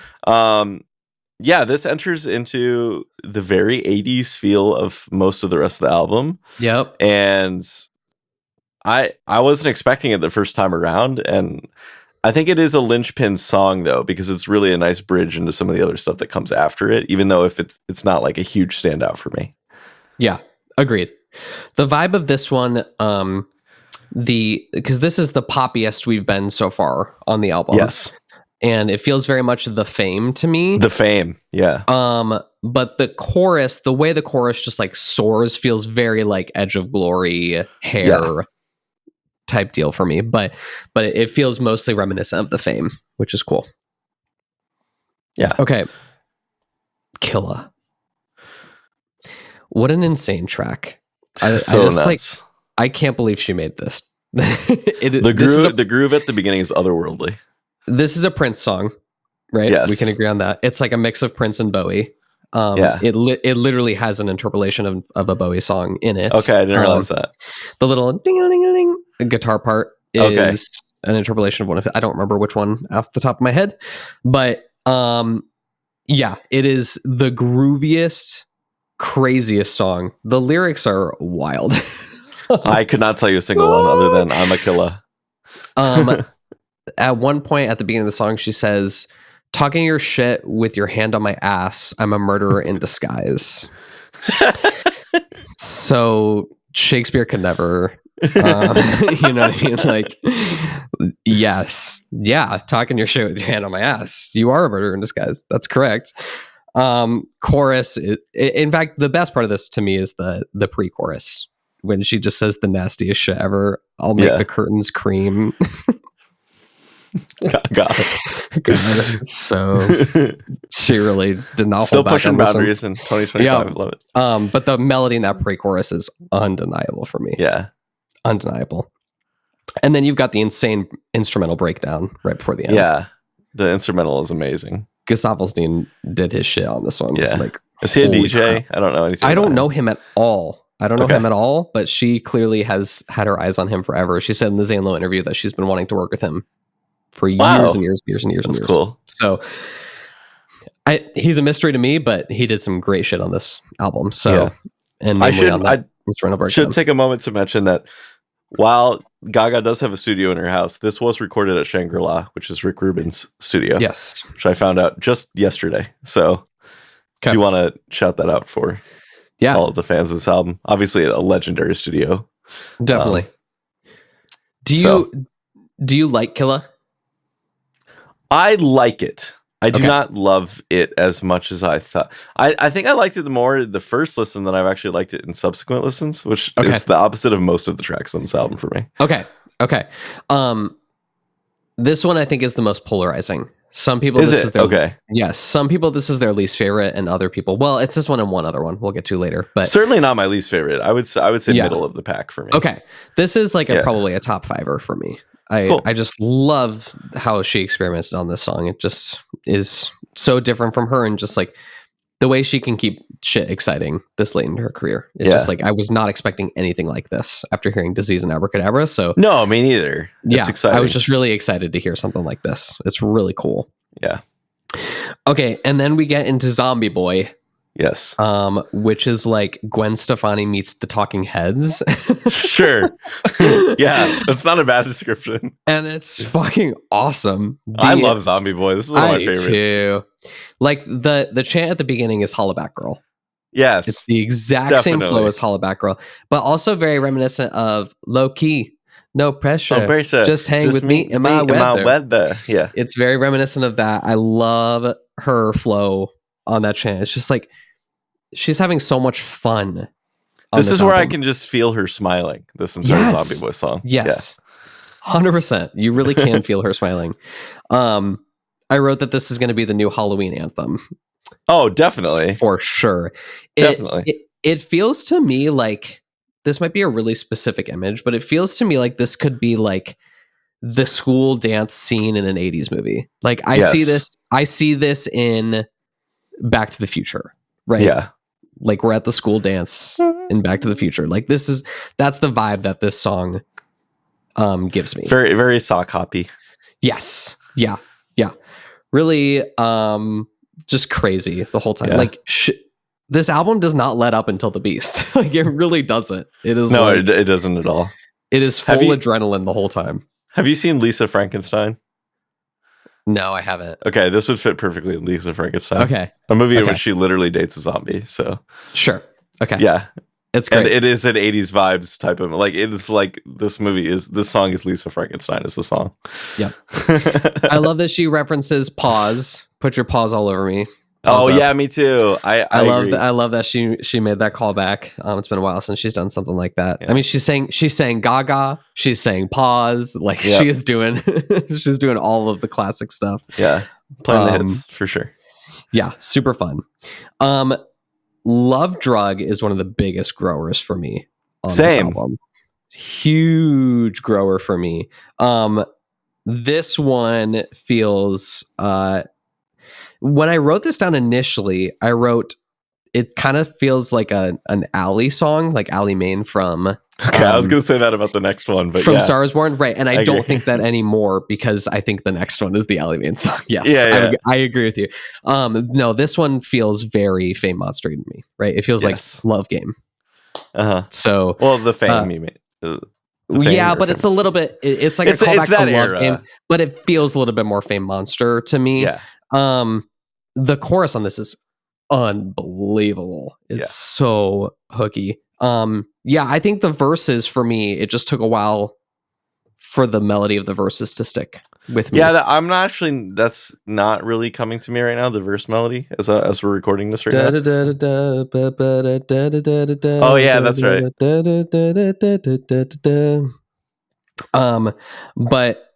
This enters into the very 80s feel of most of the rest of the album. Yep. And I wasn't expecting it the first time around. And I think it is a linchpin song, though, because it's really a nice bridge into some of the other stuff that comes after it, even though if it's not like a huge standout for me. Yeah, agreed. The vibe of this one, because this is the poppiest we've been so far on the album. Yes. And it feels very much The Fame to me. The Fame, yeah. But the chorus, the way the chorus just like soars, feels very like Edge of Glory hair type deal for me. But it feels mostly reminiscent of The Fame, which is cool. Yeah. Okay. Killa. What an insane track. I just nuts. like, I can't believe she made this. The groove at the beginning is otherworldly. This is a Prince song, right? Yes. We can agree on that. It's like a mix of Prince and Bowie. It literally has an interpolation of a Bowie song in it. Okay, I didn't realize that. The little ding-a-ling-a-ling guitar part is an interpolation of one of it. I don't remember which one off the top of my head, but it is the grooviest craziest song. The lyrics are wild. I could not tell you a single one other than I'm a killer. At one point at the beginning of the song, she says, "Talking your shit with your hand on my ass. I'm a murderer in disguise." So Shakespeare could never, you know what I mean? Like, yes, yeah, talking your shit with your hand on my ass. You are a murderer in disguise. That's correct. Chorus. In fact, the best part of this to me is the pre-chorus when she just says the nastiest shit ever. I'll make the curtains cream. God. So she really did not still hold back pushing on this boundaries in 2025. Yeah. I love it. But the melody in that pre-chorus is undeniable for me. Yeah, undeniable. And then you've got the insane instrumental breakdown right before the end. Yeah, the instrumental is amazing. Gustafsson did his shit on this one. Yeah, like, is he a DJ? Crap. I don't know anything. I don't know him at all. I don't know him at all. But she clearly has had her eyes on him forever. She said in the Zane Lowe interview that she's been wanting to work with him for years and years and years. That's and years. Cool. So he's a mystery to me, but he did some great shit on this album. So, and I should take a moment to mention that while Gaga does have a studio in her house, this was recorded at Shangri-La, which is Rick Rubin's studio. Yes, which I found out just yesterday. So, do you want to shout that out for all of the fans of this album? Obviously, a legendary studio. Definitely. Do you like Killa? I like it. I do not love it as much as I thought. I think I liked it more the first listen than I've actually liked it in subsequent listens, which is the opposite of most of the tracks on this album for me. Okay. This one I think is the most polarizing. Some people Yes, some people this is their least favorite, and other people, well, it's this one and one other one we'll get to later. But certainly not my least favorite. I would say middle of the pack for me. Okay, this is like probably a top fiver for me. I just love how she experimented on this song. It just is so different from her, and just like the way she can keep shit exciting this late in her career. It's just like I was not expecting anything like this after hearing Disease and Abracadabra. So no, me neither. It's exciting. I was just really excited to hear something like this. It's really cool. Yeah. Okay, and then we get into Zombie Boy. Yes. Which is like Gwen Stefani meets the Talking Heads. Sure. Yeah, that's not a bad description. And it's fucking awesome. I love Zombie Boy. This is one of my favorites. Too. Like the chant at the beginning is Hollaback Girl. Yes. It's the exact same flow as Hollaback Girl, but also very reminiscent of Low Key. No pressure. Just hang with me in my weather. Yeah. It's very reminiscent of that. I love her flow on that chant. It's just like she's having so much fun. This is where I can just feel her smiling this entire Zombie Boy song. Yes. 100%. You really can feel her smiling. I wrote that this is going to be the new Halloween anthem. Oh, definitely. For sure. It feels to me like this might be a really specific image, but it feels to me like this could be like the school dance scene in an 80s movie. Like I see this in Back to the Future, right? Yeah. Like we're at the school dance in Back to the Future. Like that's the vibe that this song gives me. Very, very sock hoppy. Yes. Yeah. Yeah. Really just crazy the whole time. Like this album does not let up until the beast. Like it really doesn't. It is it doesn't at all. It is full adrenaline the whole time. Have you seen Lisa Frankenstein? No, I haven't. Okay, this would fit perfectly in Lisa Frankenstein. Okay. A movie in which she literally dates a zombie. So sure. Okay. Yeah. It's great. And it is an 80s vibes type of like it is like this song is Lisa Frankenstein as a song. Yeah. I love that she references pause. Put your paws all over me. Yeah, me too. I love that she made that callback. It's been a while since she's done something like that. Yeah. I mean, she's saying Gaga, she's saying pause, like she is doing she's doing all of the classic stuff. Yeah. Playing the hits for sure. Yeah, super fun. Love Drug is one of the biggest growers for me on this album. Huge grower for me. This one feels when I wrote this down initially, I wrote it kind of feels like an Ally song, like Ally Main from Okay, I was going to say that about the next one, but from Star Is Born, right? And I don't agree. think that anymore because I think the next one is the Alien song. Yes, Yeah. I agree with you. No, this one feels very Fame Monster to me, right? It feels like Love Game. So, well, the Fame you mean? Yeah, but it's a little bit. It's like a callback to Love Game, but it feels a little bit more Fame Monster to me. Yeah. The chorus on this is unbelievable. It's so hooky. Yeah, I think the verses for me, it just took a while for the melody of the verses to stick with me. Yeah, I'm not actually. That's not really coming to me right now. The verse melody, as we're recording this right now. Oh yeah, that's right. But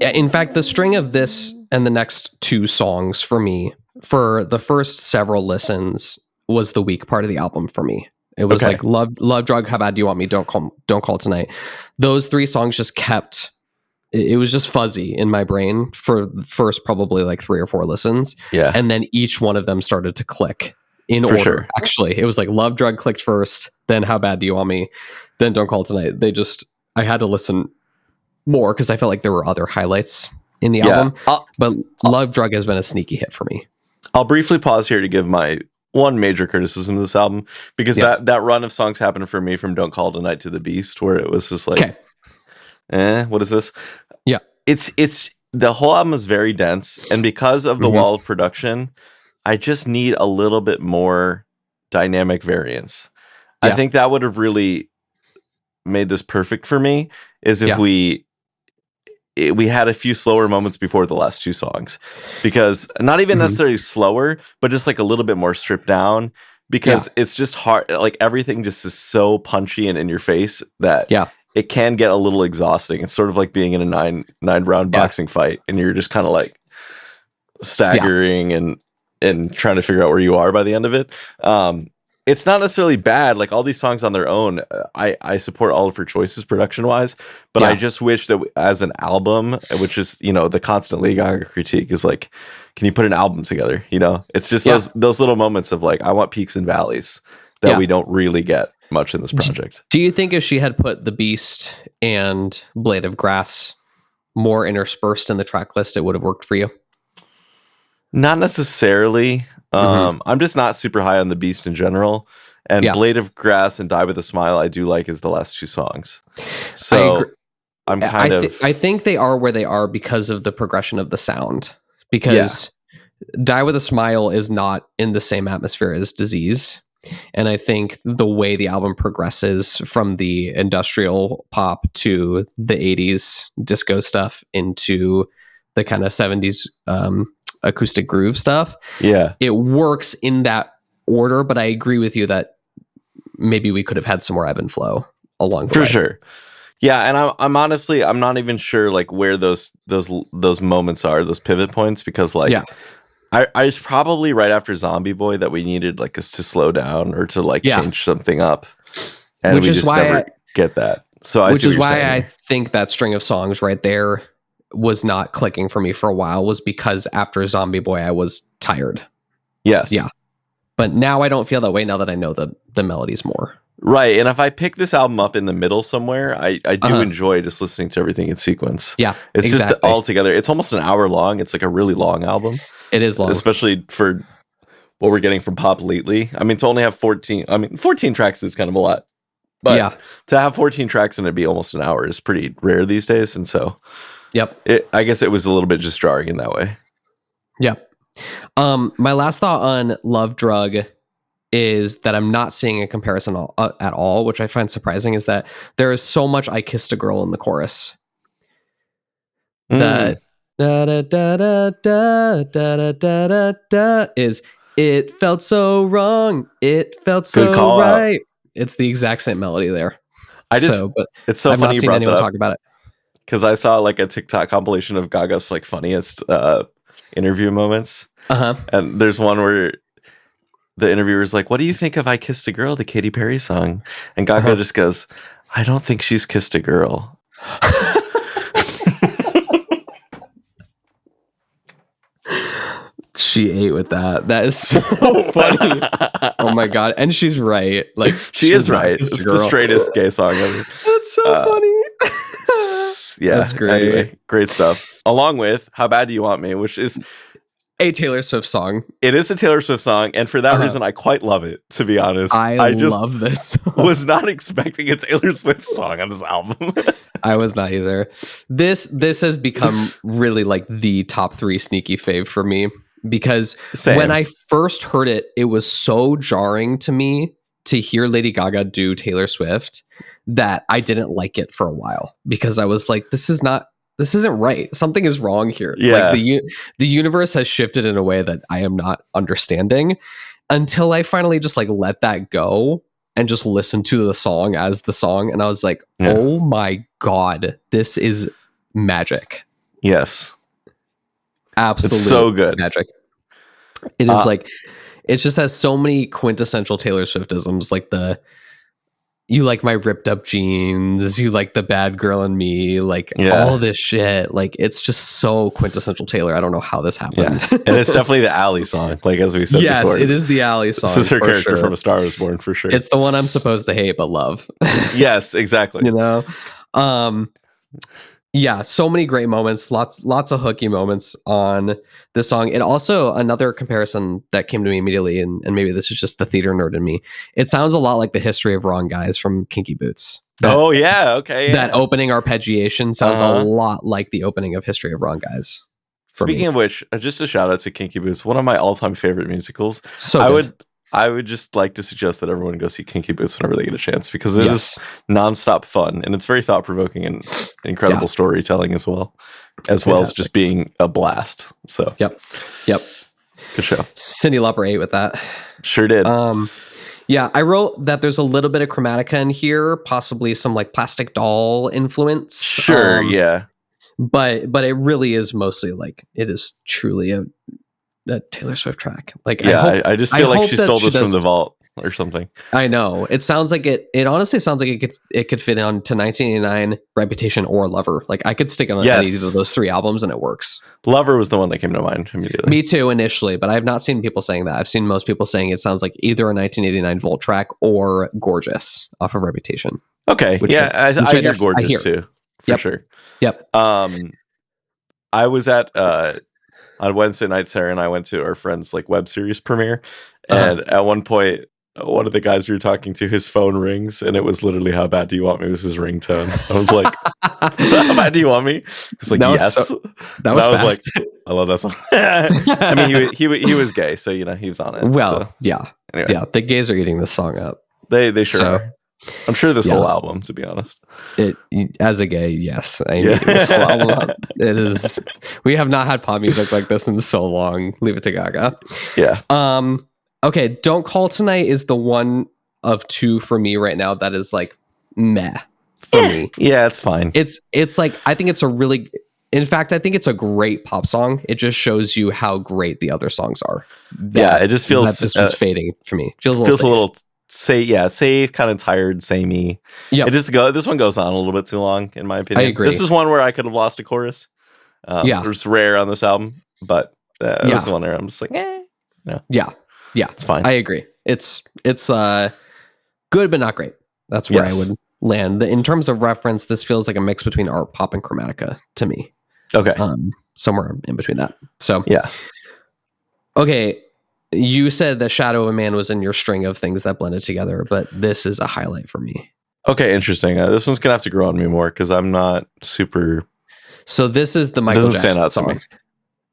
in fact, the string of this and the next two songs for me, for the first several listens, was the weak part of the album for me. It was like love drug, how bad do you want me, don't call tonight. Those three songs just kept. It was just fuzzy in my brain for the first probably like 3 or 4 listens. Yeah, and then each one of them started to click in order. Sure. Actually, it was like Love Drug clicked first, then How Bad Do You Want Me, then Don't Call Tonight. I had to listen more because I felt like there were other highlights in the album. But Love Drug has been a sneaky hit for me. I'll briefly pause here to give my one major criticism of this album, because that run of songs happened for me from Don't Call Tonight to The Beast, where it was just like, what is this? Yeah. It's the whole album is very dense, and because of the wall of production, I just need a little bit more dynamic variance. I think that would have really made this perfect for me, is if we had a few slower moments before the last 2 songs, because not even necessarily slower, but just like a little bit more stripped down, because it's just hard. Like everything just is so punchy and in your face that it can get a little exhausting. It's sort of like being in a 9 round boxing fight, and you're just kind of like staggering and trying to figure out where you are by the end of it. It's not necessarily bad. Like all these songs on their own, I support all of her choices production wise, but I just wish that as an album, which is, the constant Lady Gaga critique is like, can you put an album together? It's just those little moments of like, I want peaks and valleys that we don't really get much in this project. Do you think if she had put The Beast and Blade of Grass more interspersed in the track list, it would have worked for you? Not necessarily. I'm just not super high on The Beast in general. And Blade of Grass and Die With a Smile, I do like as the last 2 songs. So I think they are where they are because of the progression of the sound. Because Die With a Smile is not in the same atmosphere as Disease. And I think the way the album progresses from the industrial pop to the 80s disco stuff into the kind of 70s acoustic groove stuff. Yeah. It works in that order, but I agree with you that maybe we could have had some more ebb and flow along the way. For sure. Yeah, and I'm honestly, I'm not even sure like where those moments are, those pivot points, because like I was probably right after Zombie Boy that we needed like us to slow down or to like change something up. And which we is just why never get that. So which is why I think that string of songs right there was not clicking for me for a while, was because after Zombie Boy I was tired. Yes. Yeah. But now I don't feel that way now that I know the melodies more. Right. And if I pick this album up in the middle somewhere, I do enjoy just listening to everything in sequence. Yeah. It's just all together. It's almost an hour long. It's like a really long album. It is long. Especially for what we're getting from pop lately. I mean, to only have 14 tracks is kind of a lot. But to have 14 tracks and it be almost an hour is pretty rare these days. And so I guess it was a little bit just jarring in that way. Yep. My last thought on Love Drug is that I'm not seeing a comparison at all, which I find surprising, is that there is so much I Kissed a Girl in the chorus. That da da da da da da da da da is it felt so wrong, it felt so right. It's the exact same melody there. It's so I've funny not you seen brought anyone that up, talk about it. because I saw like a TikTok compilation of Gaga's like funniest interview moments. And there's one where the interviewer is like, "What do you think of I Kissed a Girl, the Katy Perry song?" And Gaga just goes, "I don't think she's kissed a girl." She ate with that. That is so funny. Oh my god. And she's right. Like, she is right. It's the straightest gay song ever. That's so funny. Yeah. That's great. Anyway, great stuff. Along with How Bad Do You Want Me, which is a Taylor Swift song. It is a Taylor Swift song, and for that reason, I quite love it, to be honest. I just love this song. Was not expecting a Taylor Swift song on this album. I was not either. This has become really like the top 3 sneaky fave for me, because when I first heard it, it was so jarring to me to hear Lady Gaga do Taylor Swift that I didn't like it for a while, because I was like, this isn't right. Something is wrong here. Yeah. Like the universe has shifted in a way that I am not understanding, until I finally just like let that go and just listen to the song as the song. And I was like, oh my God, this is magic. Yes. Absolutely. It's so good. Magic. It is like, it just has so many quintessential Taylor Swiftisms, like you like my ripped up jeans, you like the bad girl in me, like all this shit. Like, it's just so quintessential Taylor. I don't know how this happened. Yeah. And it's definitely the Alley song, like as we said before. Yes, it is the Alley song. This is her character from A Star Is Born, for sure. It's the one I'm supposed to hate but love. Yes, exactly. You know? Yeah, so many great moments, lots of hooky moments on this song. It also, another comparison that came to me immediately, and maybe this is just the theater nerd in me, it sounds a lot like The History of Wrong Guys from Kinky Boots. That opening arpeggiation sounds a lot like the opening of History of Wrong Guys. Speaking of which, just a shout out to Kinky Boots, one of my all-time favorite musicals. So I would just like to suggest that everyone go see Kinky Boots whenever they get a chance, because it is nonstop fun, and it's very thought-provoking and incredible storytelling as well as just being a blast. So Yep. Good show. Cyndi Lauper ate with that. Sure did. Yeah, I wrote that there's a little bit of chromatica in here, possibly some like Plastic Doll influence. Sure, yeah. But it really is mostly like, it is truly a Taylor Swift track. Like, I just feel like she stole this from the vault or something. I know. It sounds like it honestly sounds like it could fit on to 1989, Reputation, or Lover. Like, I could stick on any of those 3 albums and it works. Lover was the one that came to mind immediately. Me too, initially, but I have not seen people saying that. I've seen most people saying it sounds like either a 1989 Volt track or Gorgeous off of Reputation. Okay. I hear Gorgeous too. For sure. Yep. I was at on Wednesday night, Sarah and I went to our friend's like web series premiere, and at one point, one of the guys we were talking to, his phone rings, and it was literally "How Bad Do You Want Me?" was his ringtone. I was like, "Is that How Bad Do You Want Me?" He's like, "Yes." That was fast. Like, I love that song. I mean, he was gay, so he was on it. Well, so. yeah, anyway. yeah. The gays are eating this song up. They sure are. I'm sure this whole album, to be honest. As a gay, yes, I need this whole album up. It is. We have not had pop music like this in so long. Leave it to Gaga. Yeah. Okay. Don't Call Tonight is the one of 2 for me right now that is like meh for me. Yeah, it's fine. It's like, I think it's a really. In fact, I think it's a great pop song. It just shows you how great the other songs are. It just feels that this one's fading for me. It feels a little safe, kind of tired, samey. Yeah, this one goes on a little bit too long, in my opinion. I agree. This is one where I could have lost a chorus. It's rare on this album, but this is one where I'm just like, no. Yeah, it's fine. I agree. It's good, but not great. That's where I would land. In terms of reference, this feels like a mix between art pop and chromatica to me. Okay, somewhere in between that. So yeah. Okay. You said the Shadow of a Man was in your string of things that blended together, but this is a highlight for me. Okay, interesting. This one's gonna have to grow on me more because I'm not super. So this is the Michael Jackson song.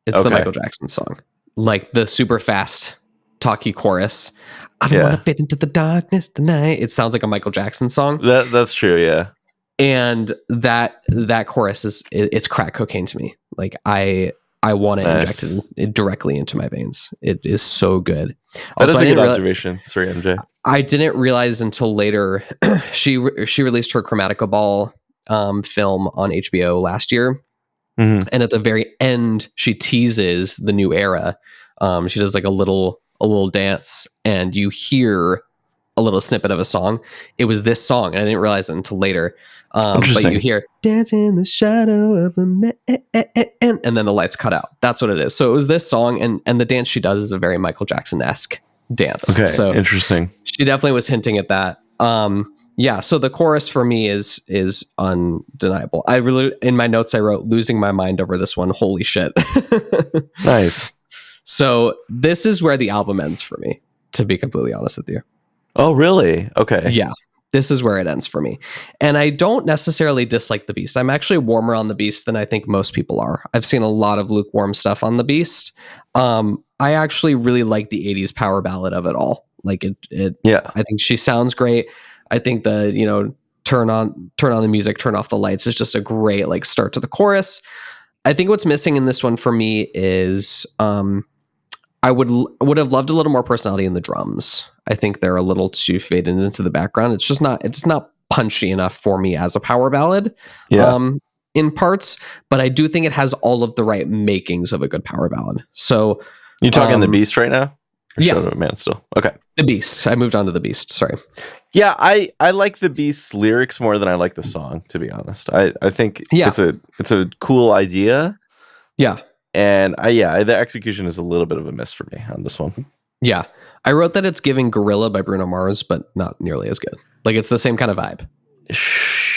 It's the Michael Jackson song, like the super fast, talky chorus. I don't want to fit into the darkness tonight. It sounds like a Michael Jackson song. That's true, yeah. And that chorus it's crack cocaine to me. Like I want to inject it directly into my veins. It is so good. That is a good observation. Sorry, MJ. I didn't realize until later she released her Chromatica Ball film on HBO last year. Mm-hmm. And at the very end, she teases the new era. She does like a little dance, and you hear a little snippet of a song. It was this song, and I didn't realize it until later. But you hear "Dance in the shadow of a man," and then the lights cut out. That's what it is. So it was this song, and the dance she does is a very Michael Jackson-esque dance. Okay, so interesting. She definitely was hinting at that. Yeah, so the chorus for me is undeniable. I really, in my notes, I wrote "losing my mind over this one." Holy shit! Nice. So this is where the album ends for me, to be completely honest with you. Oh, really? Okay. Yeah, this is where it ends for me. And I don't necessarily dislike the Beast. I'm actually warmer on the Beast than I think most people are. I've seen a lot of lukewarm stuff on the Beast. I actually really like the 80s power ballad of it all. Like yeah. I think she sounds great. I think the, turn on the music, turn off the lights is just a great like start to the chorus. I think what's missing in this one for me is I would have loved a little more personality in the drums. I think they're a little too faded into the background. It's not punchy enough for me as a power ballad. Yeah. In parts, but I do think it has all of the right makings of a good power ballad. So you talking the Beast right now? Or yeah, Shadow Man still. Okay. The Beast. I moved on to the Beast. Sorry. Yeah, I like the Beast's lyrics more than I like the song, to be honest. I think it's a cool idea. Yeah. And the execution is a little bit of a miss for me on this one. Yeah. I wrote that it's giving Gorilla by Bruno Mars, but not nearly as good. Like it's the same kind of vibe.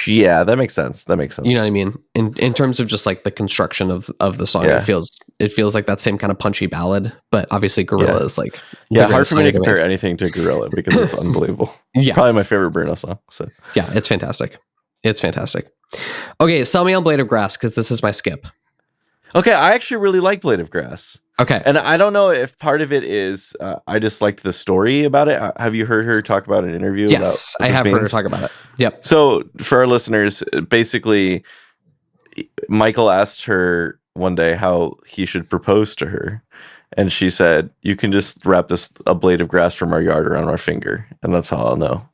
Yeah, that makes sense. You know what I mean? In terms of just like the construction of the song, it feels like that same kind of punchy ballad, but obviously Gorilla is like hard for me to compare anything to Gorilla because it's unbelievable. Yeah. Probably my favorite Bruno song. So yeah, it's fantastic. Okay, sell me on Blade of Grass because this is my skip. Okay, I actually really like Blade of Grass. Okay. And I don't know if part of it is I just liked the story about it. Have you heard her talk about an interview? Yes, I have heard her talk about it. Yep. So for our listeners, basically, Michael asked her one day how he should propose to her. And she said, "You can just wrap a blade of grass from our yard around our finger. And that's how I'll know."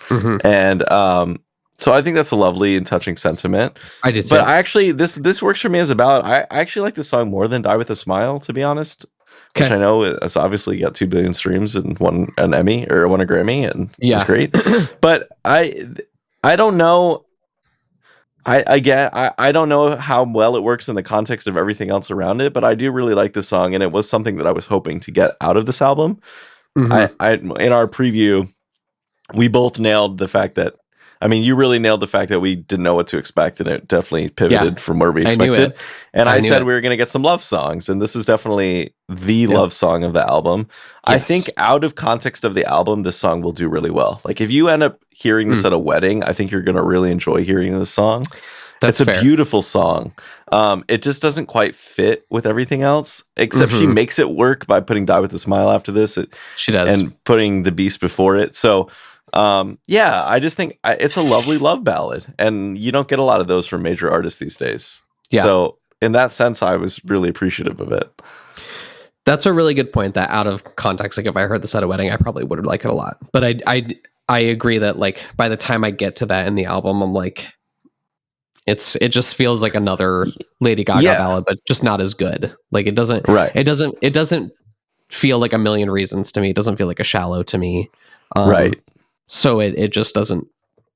Mm-hmm. And so I think that's a lovely and touching sentiment. I did too. But I actually, this works for me as a ballad. I actually like this song more than Die With a Smile, to be honest. Which I know has obviously got 2 billion streams and won an Emmy or won a Grammy, and it's great. But I don't know. I don't know how well it works in the context of everything else around it, but I do really like this song, and it was something that I was hoping to get out of this album. Mm-hmm. In our preview, we both nailed the fact that, you really nailed the fact that we didn't know what to expect, and it definitely pivoted from where we expected. And I said we were going to get some love songs, and this is definitely the love song of the album. Yes. I think out of context of the album, this song will do really well. Like if you end up hearing this at a wedding, I think you're going to really enjoy hearing this song. It's a beautiful song. It just doesn't quite fit with everything else, except she makes it work by putting Die With a Smile after this. She does. And putting The Beast before it. So I just think it's a lovely love ballad, and you don't get a lot of those from major artists these days. Yeah. So in that sense, I was really appreciative of it. That's a really good point, that out of context, like if I heard this at a wedding, I probably would like it a lot. But I agree that like by the time I get to that in the album, I'm like, it just feels like another Lady Gaga ballad, but just not as good. Like it doesn't feel like A Million Reasons to me. It doesn't feel like a Shallow to me. Right. So it just doesn't,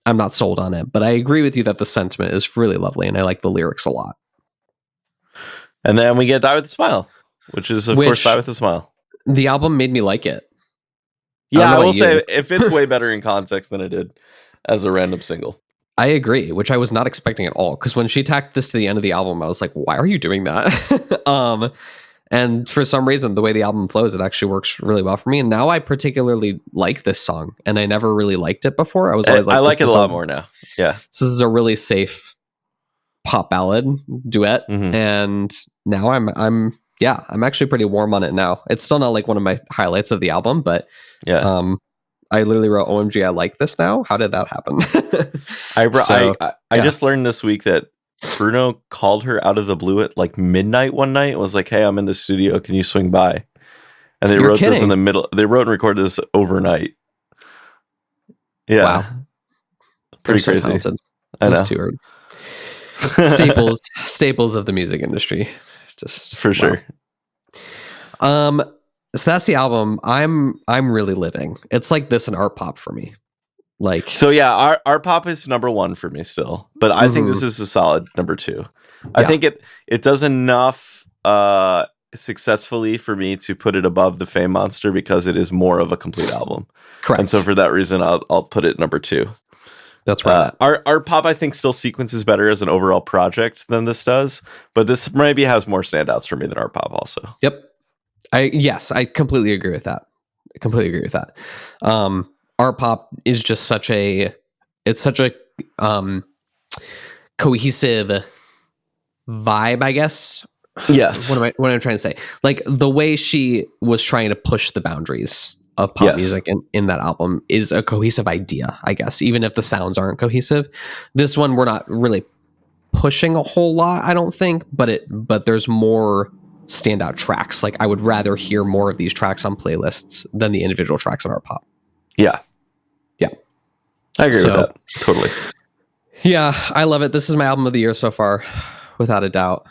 I'm not sold on it, but I agree with you that the sentiment is really lovely, and I like the lyrics a lot. And then we get Die With a Smile, which is of course Die With a Smile. The album made me like it. Yeah, I will say it fits way better in context than it did as a random single. I agree, which I was not expecting at all, because when she tacked this to the end of the album, I was like, why are you doing that? And for some reason, the way the album flows, it actually works really well for me. And now I particularly like this song, and I never really liked it before. I was always like, I like it a lot more now. Yeah, this is a really safe pop ballad duet, and now I'm actually pretty warm on it now. It's still not like one of my highlights of the album, but I literally wrote, "OMG, I like this now." How did that happen? I just learned this week that Bruno called her out of the blue at like midnight one night and was like, "Hey, I'm in the studio. Can you swing by?" And they wrote this in the middle. They wrote and recorded this overnight. Yeah. Wow. Pretty crazy. Talented. Those two are staples of the music industry. Just for sure. So that's the album I'm really living. It's like this and art pop for me. Like, So yeah, our pop is number one for me still, but I think this is a solid number two. I think it does enough successfully for me to put it above the Fame Monster because it is more of a complete album. correct. And so for that reason, I'll put it number two. That's right. Our pop, I think, still sequences better as an overall project than this does, but this maybe has more standouts for me than our pop also. Yep. I completely agree with that. Art pop is just such a cohesive vibe, I guess. Yes. What am I trying to say? Like the way she was trying to push the boundaries of pop music in that album is a cohesive idea, I guess, even if the sounds aren't cohesive. This one we're not really pushing a whole lot, I don't think, but there's more standout tracks. Like I would rather hear more of these tracks on playlists than the individual tracks on our pop. Yeah. I agree with that. Totally. Yeah, I love it. This is my album of the year so far, without a doubt.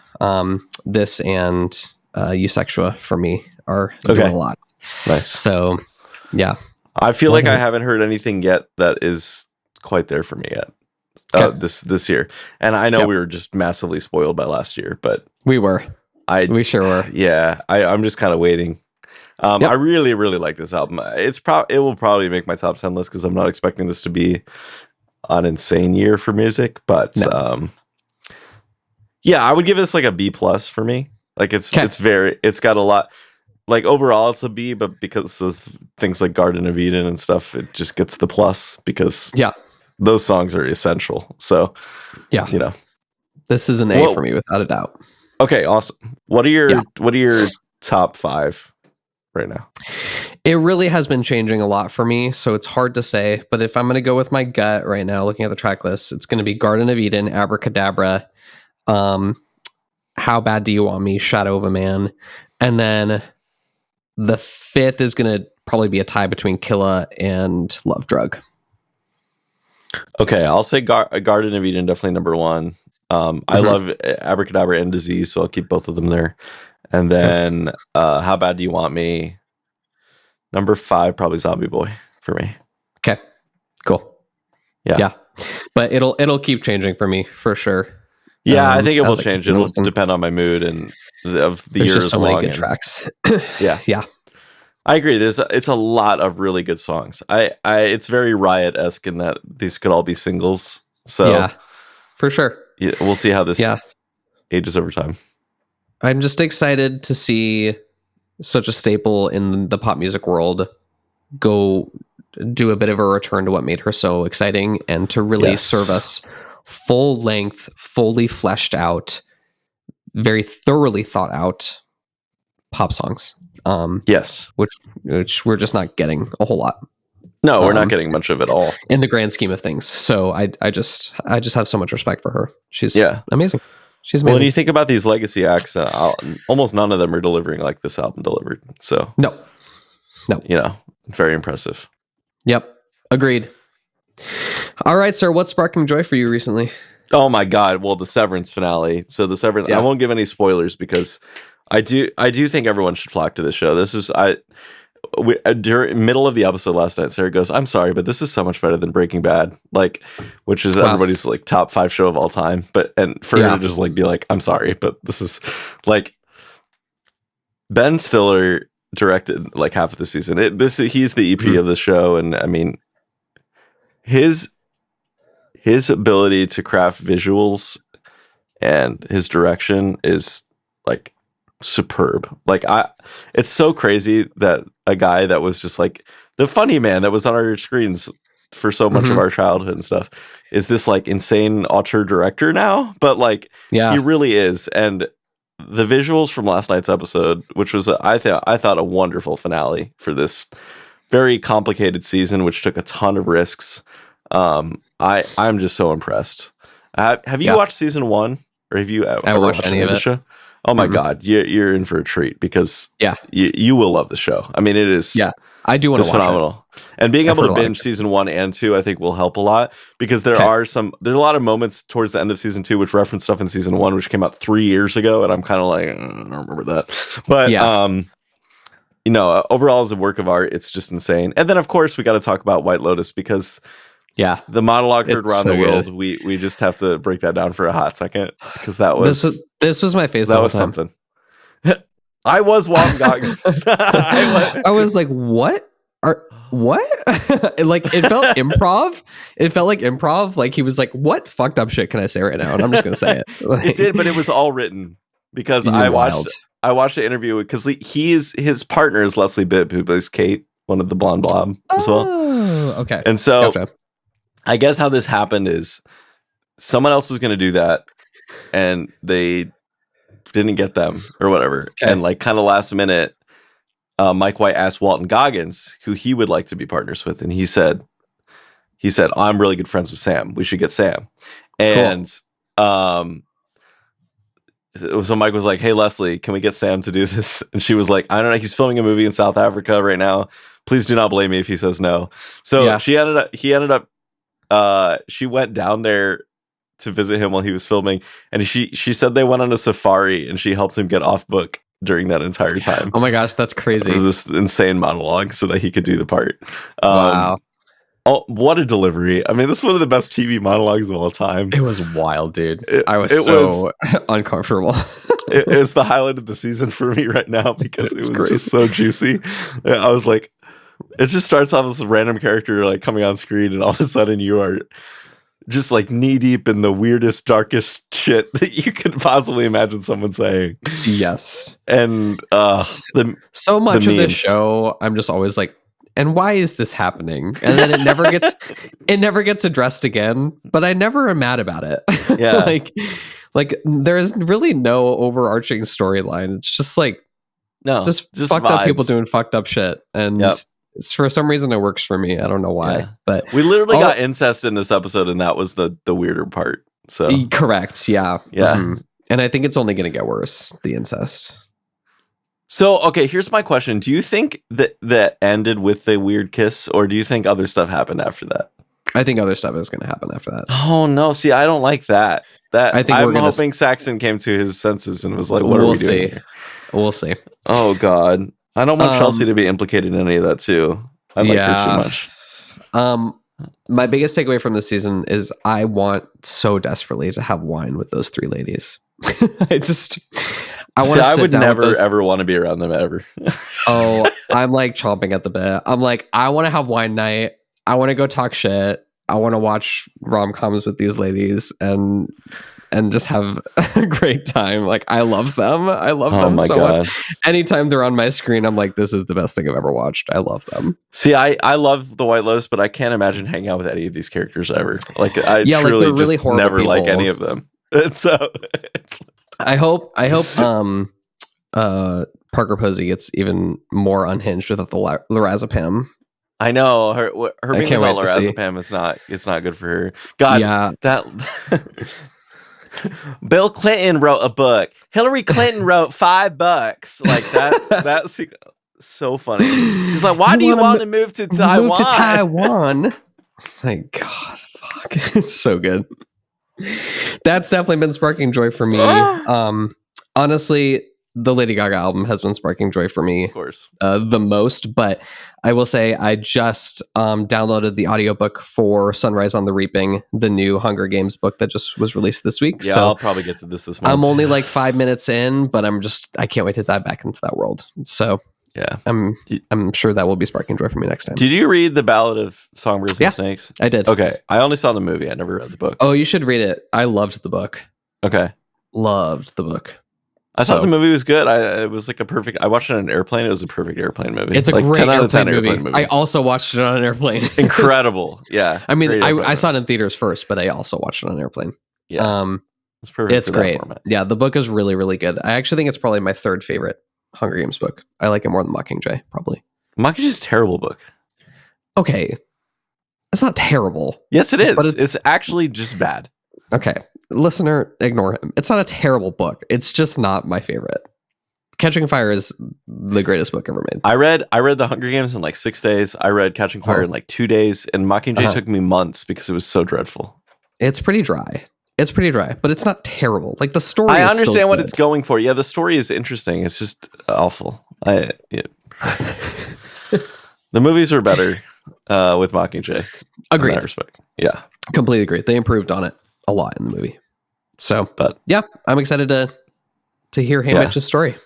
This and Eusexua for me are doing a lot. Nice. So, yeah. I feel like I haven't heard anything yet that is quite there for me yet. This year. And I know we were just massively spoiled by last year, but we sure were. Yeah, I'm just kind of waiting. I really, really like this album. It will probably make my top 10 list because I'm not expecting this to be an insane year for music, but yeah, I would give this like a B plus for me. Like it's got a lot. Like overall, it's a B, but because of things like Garden of Eden and stuff, it just gets the plus because those songs are essential. So this is an A for me without a doubt. Okay, awesome. What are your top 5 right now? It really has been changing a lot for me, so it's hard to say. But if I'm going to go with my gut right now, looking at the track list, it's going to be Garden of Eden, Abracadabra, How Bad Do You Want Me, Shadow of a Man, and then the 5th is going to probably be a tie between Killa and Love Drug. Okay, I'll say Garden of Eden, definitely number 1. I love Abracadabra and Disease, so I'll keep both of them there. And then How Bad Do You Want Me? Number 5, probably Zombie Boy for me. Okay, cool. Yeah. But it'll keep changing for me for sure. Yeah, I think it will change. It'll depend on my mood and of the year. There's just so many good tracks. Yeah. I agree. It's a lot of really good songs. It's very Riot-esque in that these could all be singles. So yeah, for sure. Yeah, we'll see how this ages over time. I'm just excited to see such a staple in the pop music world go do a bit of a return to what made her so exciting and to really serve us full length, fully fleshed out, very thoroughly thought out pop songs. Which we're just not getting a whole lot. No, we're not getting much of it all in the grand scheme of things. So I just have so much respect for her. She's amazing. She's amazing. Well, when you think about these legacy acts, almost none of them are delivering like this album delivered. So no, very impressive. Yep, agreed. All right, sir. What's sparking joy for you recently? Oh my God! Well, the Severance finale. So the Severance. I won't give any spoilers because I do think everyone should flock to this show. This is during middle of the episode last night, Sarah goes, "I'm sorry, but this is so much better than Breaking Bad," like, which is everybody's like top 5 show of all time. And for her to just like be like, "I'm sorry, but this is like." Ben Stiller directed like half of the season. He's the EP of the show, and I mean, his ability to craft visuals and his direction is like superb. Like it's so crazy that a guy that was just like the funny man that was on our screens for so much of our childhood and stuff is this like insane auteur director now, but like he really is. And the visuals from last night's episode, which was I thought a wonderful finale for this very complicated season, which took a ton of risks. I'm just so impressed. Have you watched season 1, or have you ever watched any of the show? Oh my God, you're in for a treat because you will love the show. I mean, it is. Yeah, I do want to watch phenomenal. And being able to binge season 1 and 2, I think will help a lot because there's a lot of moments towards the end of season 2 which reference stuff in season 1 which came out 3 years ago, and I'm kind of like I don't remember that. But overall as a work of art, it's just insane. And then of course we got to talk about White Lotus because the monologue heard around the world. We just have to break that down for a hot second because this was my face. That was something. I was Walton Goggins. I was like, what? Like it felt improv. It felt like improv. Like he was like, what fucked up shit can I say right now? And I'm just gonna say it. Like, it did, but it was all written because I watched the interview because his partner is Leslie Bibb, who plays Kate, one of the blonde blob as well. Oh, okay. And so gotcha. I guess how this happened is someone else was going to do that, and they didn't get them or whatever. Okay. And like kind of last minute, Mike White asked Walton Goggins who he would like to be partners with, and he said, "I'm really good friends with Sam. We should get Sam." And cool. So Mike was like, "Hey Leslie, can we get Sam to do this?" And she was like, "I don't know. He's filming a movie in South Africa right now. Please do not blame me if he says no." So she went down there to visit him while he was filming, and she said they went on a safari, and she helped him get off book during that entire time. Oh my gosh, that's crazy! This insane monologue so that he could do the part. Wow. Oh, what a delivery. I mean, this is one of the best TV monologues of all time. It was wild, dude. I was so uncomfortable. It's the highlight of the season for me right now because it was just so juicy. I was like, it just starts off as a random character like coming on screen, and all of a sudden you are just like knee deep in the weirdest, darkest shit that you could possibly imagine someone saying. Yes. And so much of this show, I'm just always like, and why is this happening? And then it never gets addressed again, but I never am mad about it. Yeah. like there is really no overarching storyline. It's just like, just fucked vibes. Up people doing fucked up shit. And it's, for some reason it works for me. I don't know why, but we literally got incest in this episode, and that was the weirder part. So correct. Yeah. Yeah. Mm-hmm. And I think it's only going to get worse, the incest. So, okay, here's my question. Do you think that ended with the weird kiss, or do you think other stuff happened after that? I think other stuff is going to happen after that. Oh, no. See, I don't like that. I think I'm hoping Saxon came to his senses and was like, what are we doing here? We'll see. Oh, God. I don't want Chelsea to be implicated in any of that, too. I like her too much. My biggest takeaway from this season is I want so desperately to have wine with those three ladies. I would never ever want to be around them ever. Oh, I'm like chomping at the bit. I'm like, I want to have wine night. I want to go talk shit. I want to watch rom-coms with these ladies and just have a great time. Like, I love them. I love them so much. Anytime they're on my screen, I'm like, this is the best thing I've ever watched. I love them. See, I love the White Lotus, but I can't imagine hanging out with any of these characters ever. Like, I truly they're really just never people. like any of them. And so I hope Parker Posey gets even more unhinged without the lorazepam. I know her being without lorazepam it's not good for her. God, that Bill Clinton wrote a book. Hillary Clinton wrote $5. Like that's so funny. He's like, why do you want to move to Taiwan? Move to Taiwan. Thank God, fuck, it's so good. That's definitely been sparking joy for me. Honestly, the Lady Gaga album has been sparking joy for me, of course, the most. But I will say I just downloaded the audiobook for Sunrise on the Reaping, the new Hunger Games book that just was released this week. Yeah, so I'll probably get to this month. I'm only like 5 minutes in, but I can't wait to dive back into that world. So yeah, I'm sure that will be sparking joy for me next time. Did you read The Ballad of Songbirds and Snakes? I did. Okay, I only saw the movie. I never read the book. Oh, you should read it. I loved the book. Okay, loved the book. I thought the movie was good. It was like I watched it on an airplane. It was a perfect airplane movie. It's a like great 10 out of 10 airplane movie. I also watched it on an airplane. Incredible. Yeah. I mean, I saw it in theaters first, but I also watched it on an airplane. Yeah. It's perfect. It's great. Yeah, the book is really, really good. I actually think it's probably my third favorite Hunger Games book. I like it more than Mockingjay, probably. Mockingjay's a terrible book. Okay. It's not terrible. Yes, it is. But it's actually just bad. Okay. Listener, ignore him. It's not a terrible book. It's just not my favorite. Catching Fire is the greatest book ever made. I read The Hunger Games in like 6 days. I read Catching Fire in like 2 days, and Mockingjay took me months because it was so dreadful. It's pretty dry. But it's not terrible. Like the story. I understand what it's going for. Yeah, the story is interesting. It's just awful. The movies were better with Mockingjay. Agreed. In that respect. Yeah. Completely agree. They improved on it a lot in the movie. So, But yeah, I'm excited to hear Haymitch's story.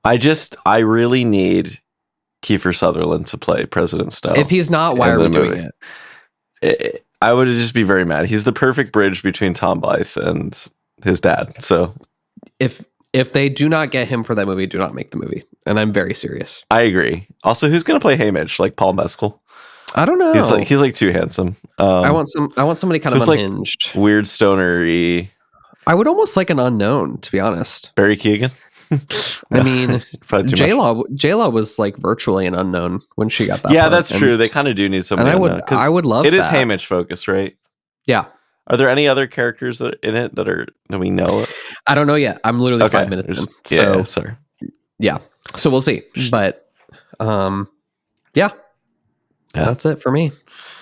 I really need Kiefer Sutherland to play President Snow. If he's not, why are we doing it? I would just be very mad. He's the perfect bridge between Tom Blythe and his dad. So if they do not get him for that movie, do not make the movie. And I'm very serious. I agree. Also, who's going to play Haymitch? Like Paul Mescal? I don't know. He's like too handsome. I want somebody kind of unhinged, like weird stoner-y. I would almost like an unknown, to be honest. Barry Keoghan. I mean, J-Law was like virtually an unknown when she got that. Yeah, that's true. They kind of do need somebody. And I would love. It is Haymitch focused, right? Yeah. Are there any other characters that in it that we know? I don't know yet. I'm literally 5 minutes in. So sorry. Yeah. So we'll see. But yeah. That's it for me.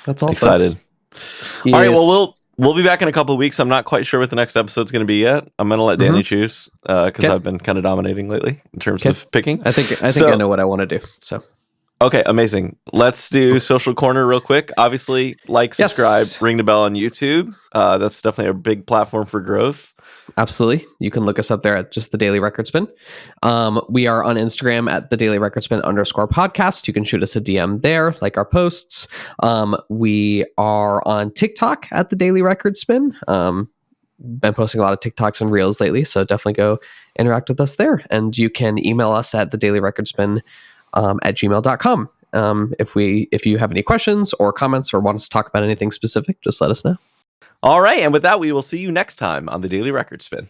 That's all. Excited. Yes. All right. Well, we'll be back in a couple of weeks. I'm not quite sure what the next episode's going to be yet. I'm going to let Danny choose because I've been kind of dominating lately in terms of picking. I think I know what I want to do. So. Okay, amazing. Let's do Social Corner real quick. Obviously, subscribe, ring the bell on YouTube. That's definitely a big platform for growth. Absolutely. You can look us up there at just The Daily Record Spin. We are on Instagram at The Daily Record Spin _podcast. You can shoot us a DM there, like our posts. We are on TikTok at The Daily Record Spin. Been posting a lot of TikToks and Reels lately, so definitely go interact with us there. And you can email us at The Daily Record Spin at gmail.com. If you have any questions or comments or want us to talk about anything specific, just let us know. All right. And with that, we will see you next time on The Daily Record Spin.